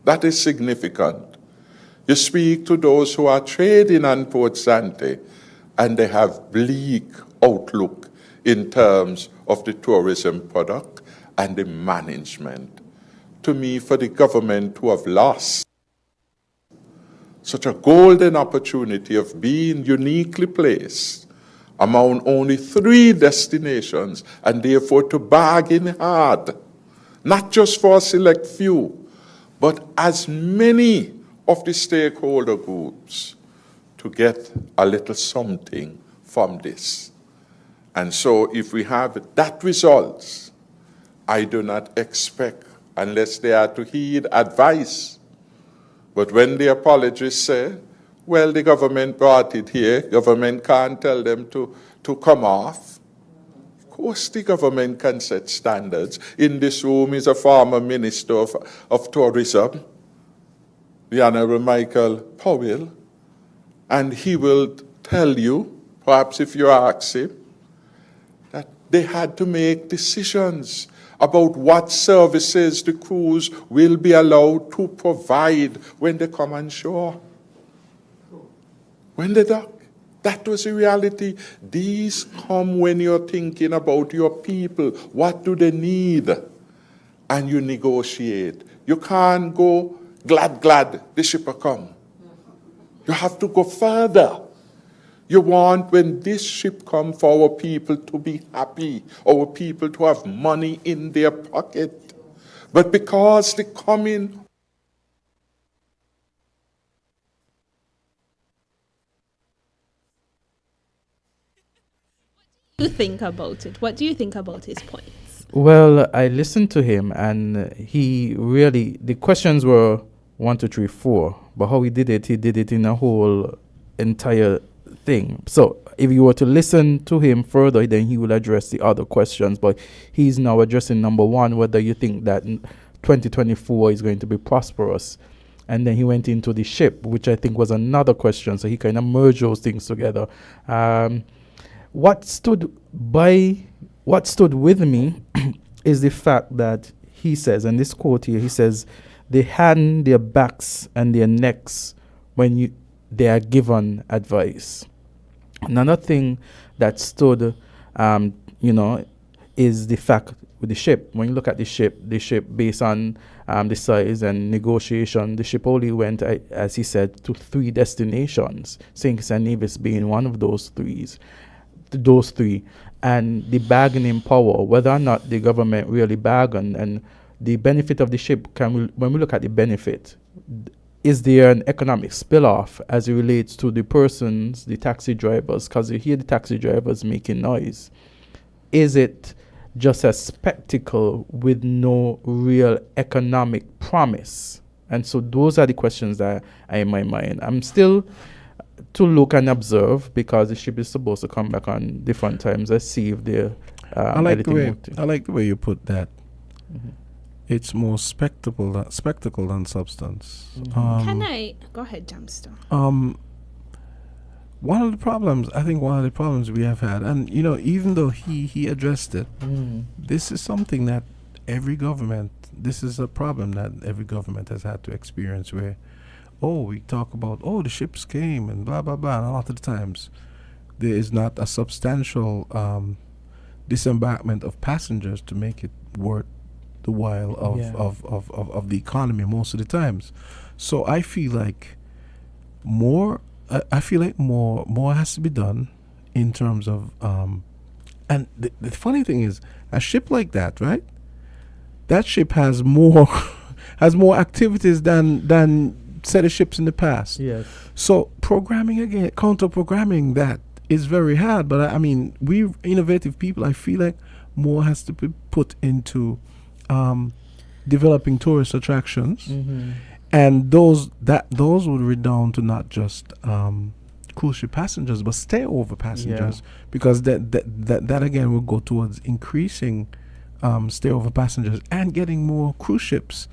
That is significant. You speak to those who are trading on Port Sante, and they have bleak outlook in terms of the tourism product and the management. To me, for the government to have lost such a golden opportunity of being uniquely placed among only 3 destinations, and therefore to bargain hard, not just for a select few, but as many of the stakeholder groups to get a little something from this. And so if we have that results, I do not expect, unless they are to heed advice. But when the apologists say, well, the government brought it here, government can't tell them to come off. Of course the government can set standards. In this room is a former minister of tourism, the Honorable Michael Powell, and he will tell you, perhaps if you ask him, that they had to make decisions about what services the crews will be allowed to provide when they come on shore. When they dock. That was the reality. These come when you're thinking about your people. What do they need? And you negotiate. You can't go glad, the ship will come. You have to go further. You want, when this ship comes, for our people to be happy, our people to have money in their pocket. But because they come in, What do you think about it? What do you think about his points? Well, I listened to him, and he really, the questions were 1, 2, 3, 4, but how he did it in a whole entire thing. So if you were to listen to him further, then he will address the other questions, but he's now addressing number 1, whether you think that 2024 is going to be prosperous. And then he went into the ship, which I think was another question, so he kind of merged those things together. What stood with me is the fact that he says, and this quote here, he says, they hand their backs and their necks when they are given advice. Another thing that stood, is the fact with the ship. When you look at the ship based on the size and negotiation, the ship only went, as he said, to 3 destinations, St. Kitts and Nevis being one of those 3. And the bargaining power, whether or not the government really bargained, and the benefit of the ship, when we look at the benefit, is there an economic spill-off as it relates to the persons, the taxi drivers, because you hear the taxi drivers making noise? Is it just a spectacle with no real economic promise? And so those are the questions that are in my mind. I'm still to look and observe, because the ship is supposed to come back on different times. Let's see if they're I like the way you put that. Mm-hmm. It's more spectacle than substance. Mm-hmm. Can I go ahead, Jamster? One of the problems we have had, and even though he addressed it, this is something that this is a problem that every government has had to experience, where we talk about, the ships came and blah, blah, blah. And a lot of the times there is not a substantial disembarkment of passengers to make it worth the while of the economy most of the times. So I feel like more has to be done in terms of And the funny thing is, a ship like that, right? That ship has more has more activities than set of ships in the past. Yes. So programming again, counter programming that is very hard. But I mean, we innovative people. I feel like more has to be put into developing tourist attractions, and those would redound to not just cruise ship passengers, but stay over passengers, because that again will go towards increasing stay over passengers and getting more cruise ships.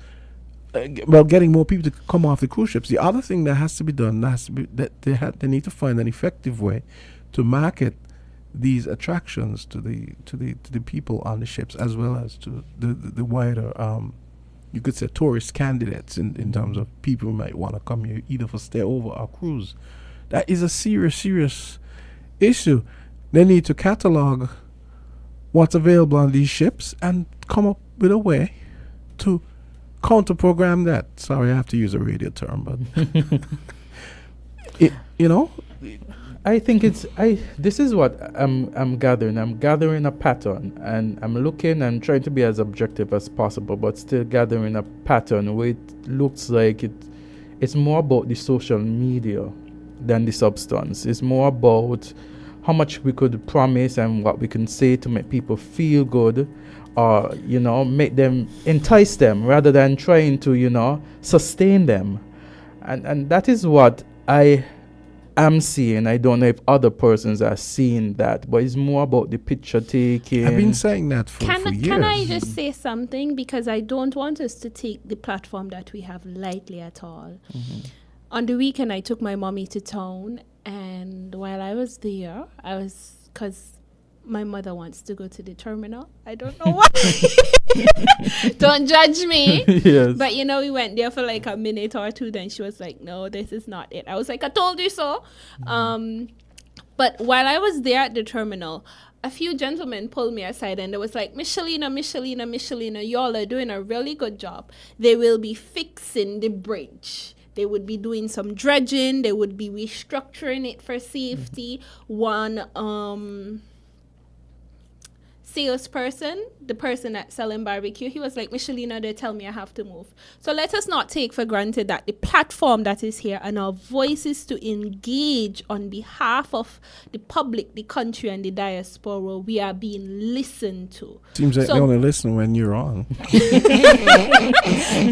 Getting more people to come off the cruise ships. The other thing that has to be done that they need to find an effective way to market these attractions to the people on the ships, as well as to the wider you could say tourist candidates in terms of people who might want to come here either for stay over or cruise. That is a serious issue. They need to catalog what's available on these ships and come up with a way to counter program that. Sorry, I have to use a radio term, but I think this is what I'm gathering. I'm gathering a pattern, and I'm looking and trying to be as objective as possible, but still gathering a pattern where it looks like it's more about the social media than the substance. It's more about how much we could promise and what we can say to make people feel good, or make them, entice them, rather than trying to sustain them. And that is what I am seeing. I don't know if other persons are seeing that, but it's more about the picture taking. I've been saying that for years. Can I just say something? Because I don't want us to take the platform that we have lightly at all. On the weekend, I took my mommy to town, and while I was there, because my mother wants to go to the terminal. I don't know why. Don't judge me. Yes. But we went there for like a minute or two. Then she was like, "No, this is not it." I was like, "I told you so." But while I was there at the terminal, a few gentlemen pulled me aside and they was like, Michelina, y'all are doing a really good job. They will be fixing the bridge. They would be doing some dredging. They would be restructuring it for safety. One salesperson, the person that's selling barbecue, he was like, Michelina, they tell me I have to move. So let us not take for granted that the platform that is here and our voices to engage on behalf of the public, the country, and the diaspora, we are being listened to. Seems like they only listen when you're on.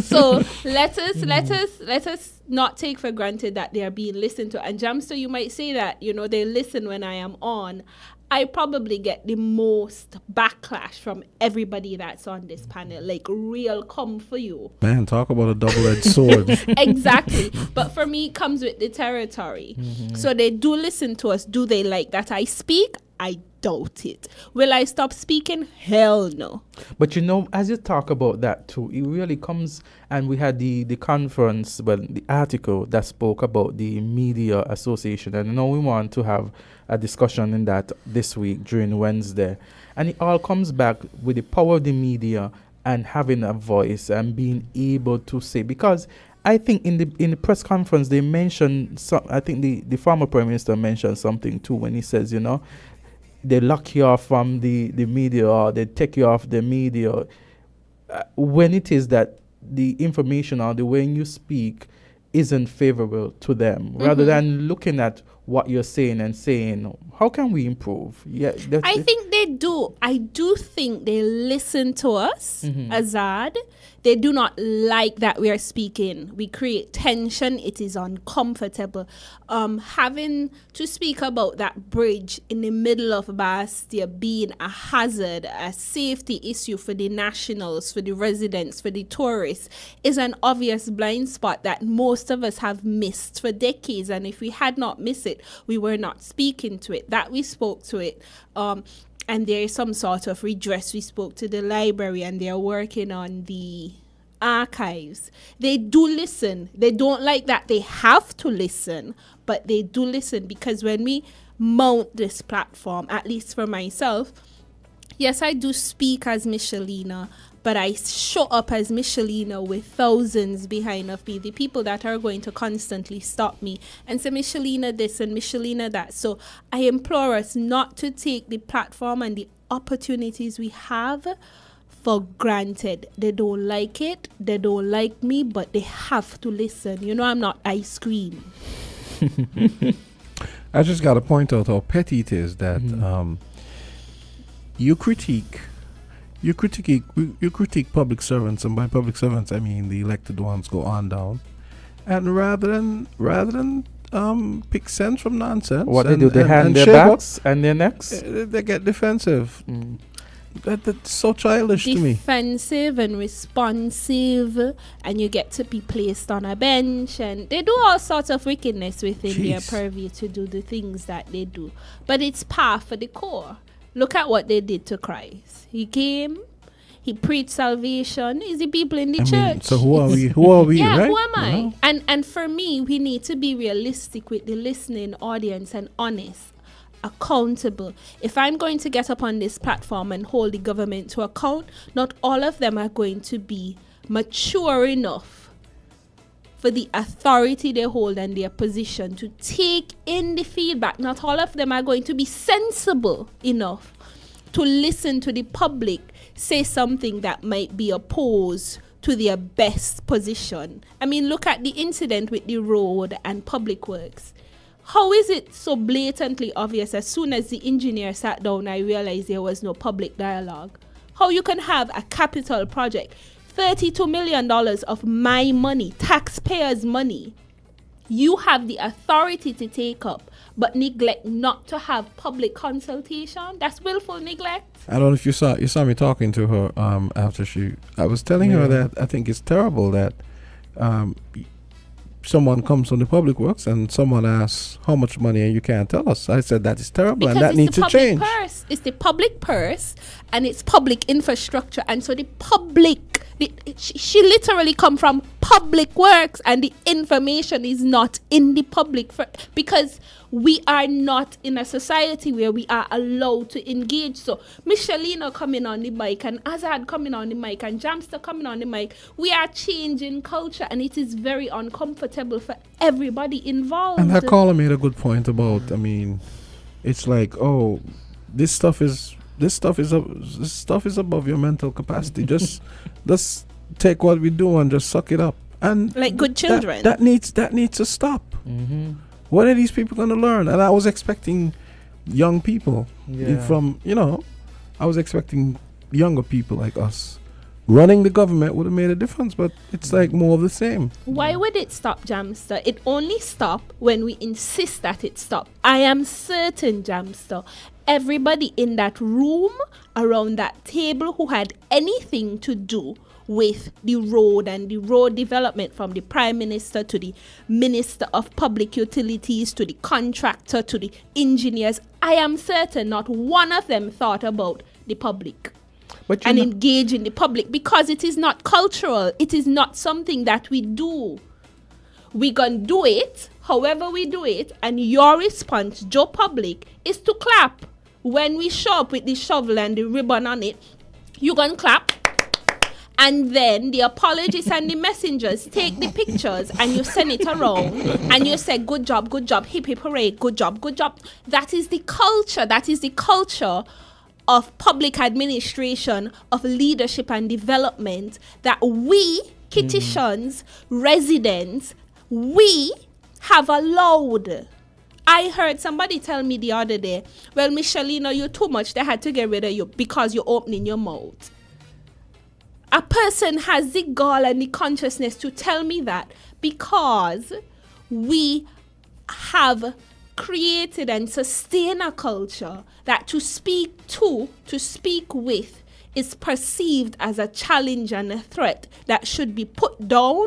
So let us not take for granted that they are being listened to. And Jamster, you might say that they listen when I am on. I probably get the most backlash from everybody that's on this panel, like real come for you. Man, talk about a double-edged sword. Exactly. But for me, it comes with the territory. So they do listen to us. Do they like that I speak? I doubt it. Will I stop speaking? Hell no. But as you talk about that too, it really comes, and we had the conference, the article that spoke about the Media Association, and we want to have a discussion in that this week during Wednesday. And it all comes back with the power of the media and having a voice and being able to say, because I think in the press conference they mentioned I think the former Prime Minister mentioned something too when he says, they lock you off from the media, or they take you off the media, when it is that the information or the way you speak isn't favorable to them, rather than looking at what you're saying and saying, how can we improve? I think they do. I do think they listen to us, Azard. They do not like that we are speaking. We create tension. It is uncomfortable. Having to speak about that bridge in the middle of Bastia being a hazard, a safety issue for the nationals, for the residents, for the tourists, is an obvious blind spot that most of us have missed for decades. And if we had not missed it, we were not speaking to it. That we spoke to it. And there is some sort of redress. We spoke to the library and they are working on the archives. They do listen. They don't like that they have to listen, but they do listen, because when we mount this platform, at least for myself, yes, I do speak as Michelina, but I show up as Michelina with thousands behind of me, the people that are going to constantly stop me and say Michelina this and Michelina that. So I implore us not to take the platform and the opportunities we have for granted. They don't like it, they don't like me, but they have to listen. You know, I'm not ice cream. I just got to point out how petty it is that you critique public servants, and by public servants I mean the elected ones, go on down, and rather than pick sense from nonsense, what they do, they hand their backs and their necks. They get defensive. That's so childish to me. Defensive and responsive, and you get to be placed on a bench, and they do all sorts of wickedness within their purview to do the things that they do. But it's par for the core. Look at what they did to Christ. He came, he preached salvation. Is the people in the church? So who are we? Who are we? Yeah, right? who am I? You know? And for me, we need to be realistic with the listening audience and honest, accountable. If I'm going to get up on this platform and hold the government to account, not all of them are going to be mature enough for the authority they hold and their position to take in the feedback. Not all of them are going to be sensible enough to listen to the public say something that might be opposed to their best position. I mean, look at the incident with the road and public works. How is it so blatantly obvious? As soon as the engineer sat down, I realized there was no public dialogue. How you can have a capital project, $32 million of my money, taxpayers' money, you have the authority to take up, but neglect not to have public consultation? That's willful neglect. I don't know if you saw me talking to her after I was telling her that I think it's terrible that someone comes from the public works and someone asks how much money and you can't tell us. I said that is terrible, Because and that needs to change. It's the public purse and it's public infrastructure, and so the public, she literally come from public works, and the information is not in the public because we are not in a society where we are allowed to engage. So Michelina coming on the mic and Azard coming on the mic and Jamster coming on the mic, we are changing culture, and it is very uncomfortable for everybody involved. And that caller made a good point about, I mean, it's like, oh, this stuff is above your mental capacity. Just take what we do and just suck it up. And like good children. That needs to stop. Mm-hmm. What are these people going to learn? And I was expecting young people from, I was expecting younger people like us. Running the government would have made a difference, but it's like more of the same. Why would it stop, Jamster? It only stop when we insist that it stop. I am certain, Jamster, everybody in that room, around that table who had anything to do with the road and the road development, from the Prime Minister to the Minister of Public Utilities to the contractor to the engineers, I am certain not one of them thought about the public and engage in the public, because it is not cultural. It is not something that we do. We gonna do it however we do it, and your response, Joe Public, is to clap. When we show up with the shovel and the ribbon on it, you gonna clap. And then the apologists and the messengers take the pictures and you send it around and you say, good job, hip hip hooray, good job. That is the culture. That is the culture of public administration, of leadership and development that we, Kittitians, residents, we have allowed. I heard somebody tell me the other day, well, Michelina, you're too much. They had to get rid of you because you're opening your mouth. A person has the gall and the consciousness to tell me that because we have created and sustained a culture that to speak with is perceived as a challenge and a threat that should be put down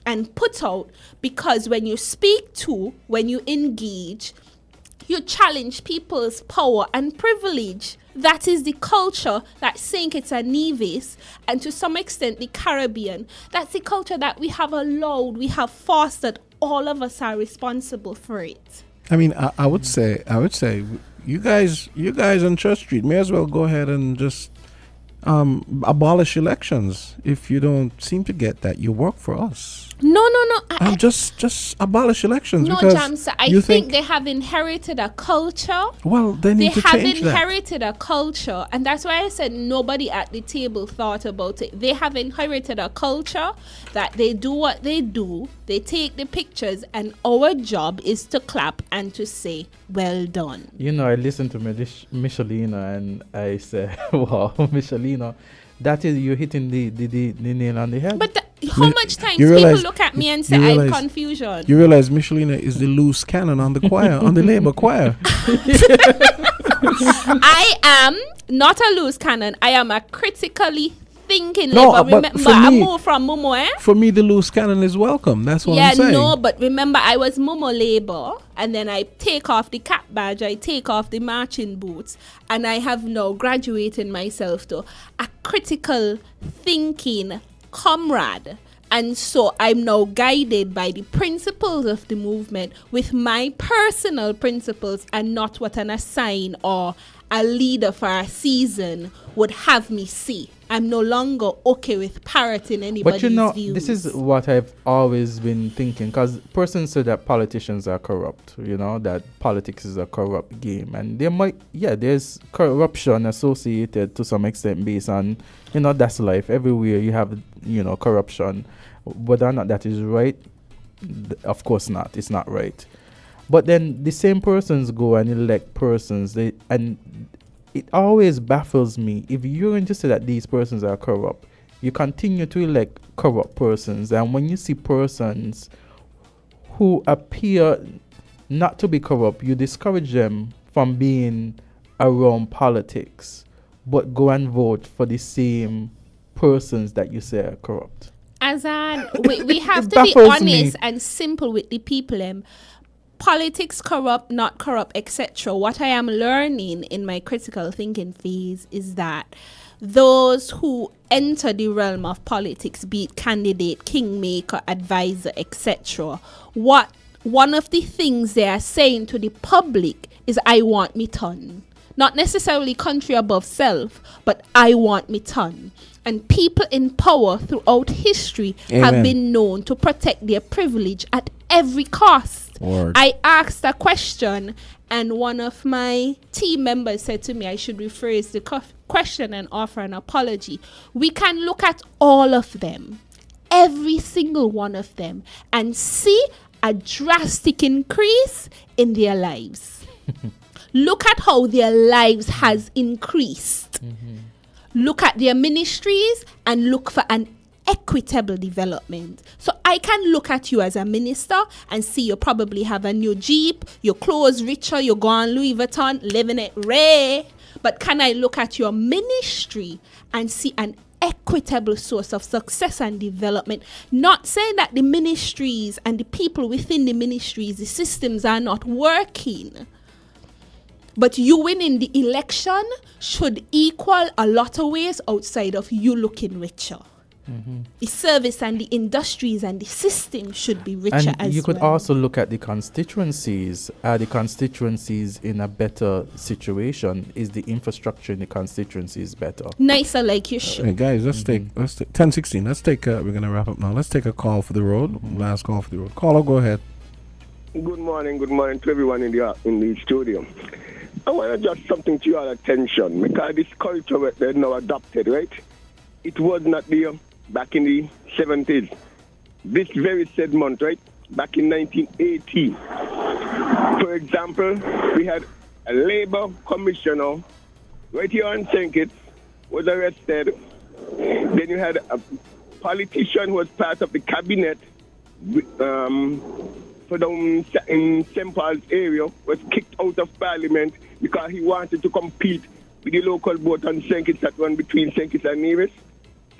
and put out, because when you speak to, when you engage, you challenge people's power and privilege. That is the culture that St. Kitts and Nevis, and to some extent the Caribbean, that's the culture that we have allowed, we have fostered. All of us are responsible for it. I mean, I would say, you guys on Church Street may as well go ahead and just abolish elections if you don't seem to get that you work for us. No. and just abolish elections. No, because Jamsa, I you think they have inherited a culture. Well, they need to change that. They have inherited a culture, and that's why I said nobody at the table thought about it. They have inherited a culture that they do what they do. They take the pictures, and our job is to clap and to say, well done. You know, I listened to Michelina, and I said, wow, Michelina, that is, you're hitting the nail on the head. But how much times people look at me and say I'm confusion? You realize Michelina is the loose cannon on the choir, on the Labour choir. I am not a loose cannon. I am a critically thinking No, Labour. but Remember, for I me- moved from Mumo, eh? For me, the loose cannon is welcome. That's what I'm saying. No, but remember, I was Mumo Labour, and then I take off the cap badge, I take off the marching boots, and I have now graduated myself to a critical thinking comrade. And so I'm now guided by the principles of the movement with my personal principles and not what an assign or a leader for a season would have me see. I'm no longer okay with parroting anybody's But you know, views. this is what I've always been thinking, because persons say that politicians are corrupt, you know, that politics is a corrupt game. And there might, there's corruption associated to some extent based on, you know, that's life. Everywhere you have, you know, corruption. Whether or not that is right, of course not. It's not right. But then the same persons go and elect persons. And it always baffles me. If you're going to say that these persons are corrupt, you continue to elect corrupt persons. And when you see persons who appear not to be corrupt, you discourage them from being around politics, but go and vote for the same persons that you say are corrupt. Azard, we have It to be baffles honest me. and simple with the people. Politics corrupt, not corrupt, etc. What I am learning in my critical thinking phase is that those who enter the realm of politics, be it candidate, kingmaker, advisor, etc., one of the things they are saying to the public is, I want me ton. Not necessarily country above self, but I want me ton. And people in power throughout history have been known to protect their privilege at every cost. Word. I asked a question, and one of my team members said to me I should rephrase the question and offer an apology. We can look at all of them, every single one of them, and see a drastic increase in their lives. Look at how their lives has increased. Look at their ministries and look for an equitable development. So I can look at you as a minister and see you probably have a new Jeep, your clothes richer, you go on Louis Vuitton, living it rare. But can I look at your ministry and see an equitable source of success and development? Not saying that the ministries and the people within the ministries, the systems are not working. But you winning the election should equal a lot of ways outside of you looking richer. The service and the industries and the system should be richer as well. And you could also look at the constituencies. Are the constituencies in a better situation? Is the infrastructure in the constituencies better? Nicer like you should. Hey guys, let's take 10:16. Let's take. We're gonna wrap up now. Let's take a call for the road. Last call for the road. Caller, go ahead. Good morning to everyone in the studio. I want to just something to your attention, because this culture that they're now adopted, right? It was not there back in the 70s. This very said month, right? Back in 1980. For example, we had a labor commissioner right here on St. Kitts was arrested. Then you had a politician who was part of the cabinet for down in St. Paul's area, was kicked out of parliament because he wanted to compete with the local boat on St. Kitts that run between St. Kitts and Nevis.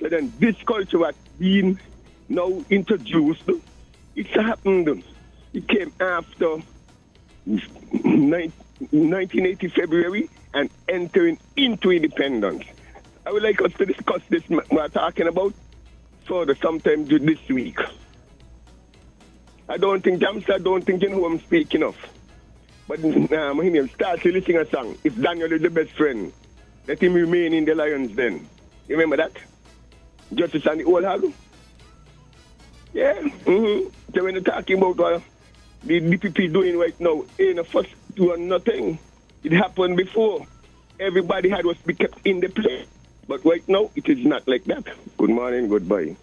So then this culture was being now introduced. It's happened. It came after 1980 February and entering into independence. I would like us to discuss this we're talking about further sometime this week. I don't think you know who I'm speaking of. But start to listen a song. If Daniel is the best friend, let him remain in the Lions Den. You remember that? Justice and the old hag? Yeah. So when you're talking about what the DPP doing right now, ain't a first doing nothing. It happened before. Everybody had was be kept in the place. But right now, it is not like that. Good morning, goodbye.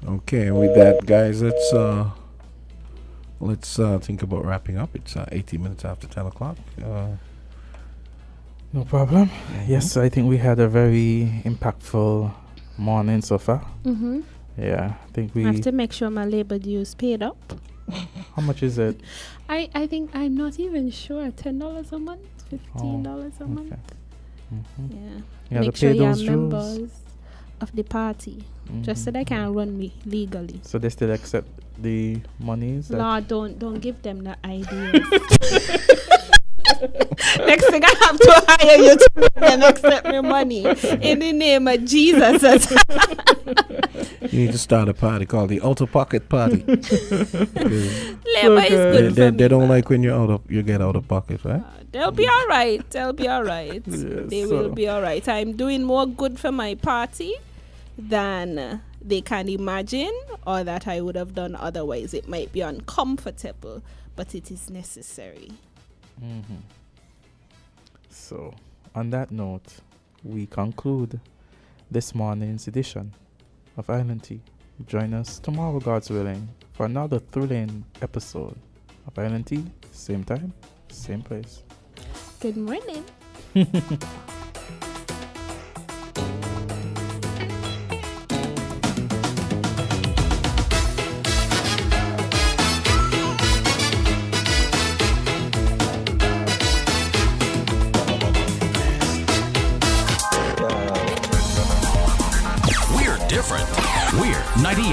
Okay, and with that, guys, let's think about wrapping up. It's 18 minutes after 10 o'clock. No problem. Yes, I think we had a very impactful morning so far. Mm-hmm. Yeah, I think we have to make sure my labor dues paid up. How much is it? I think I'm not even sure. $10 a month, $15 a month. Mm-hmm. Yeah. Make sure you're members of the party, just so they can run me legally. So they still accept the monies? Lord, don't give them the ideas. Next thing I have to hire you to and accept my money in the name of Jesus. You need to start a party called the Out of Pocket Party. Labor is good for me. They don't like when you get out of pocket, right? They'll be all right. They'll be all right. Yes, They will be all right. I'm doing more good for my party than they can imagine or that I would have done otherwise. It might be uncomfortable, but it is necessary. Mm-hmm. So, on that note, we conclude this morning's edition of Island Tea. Join us tomorrow, God's willing, for another thrilling episode of Island Tea. Same time, same place. Good morning. We're different. We're 98.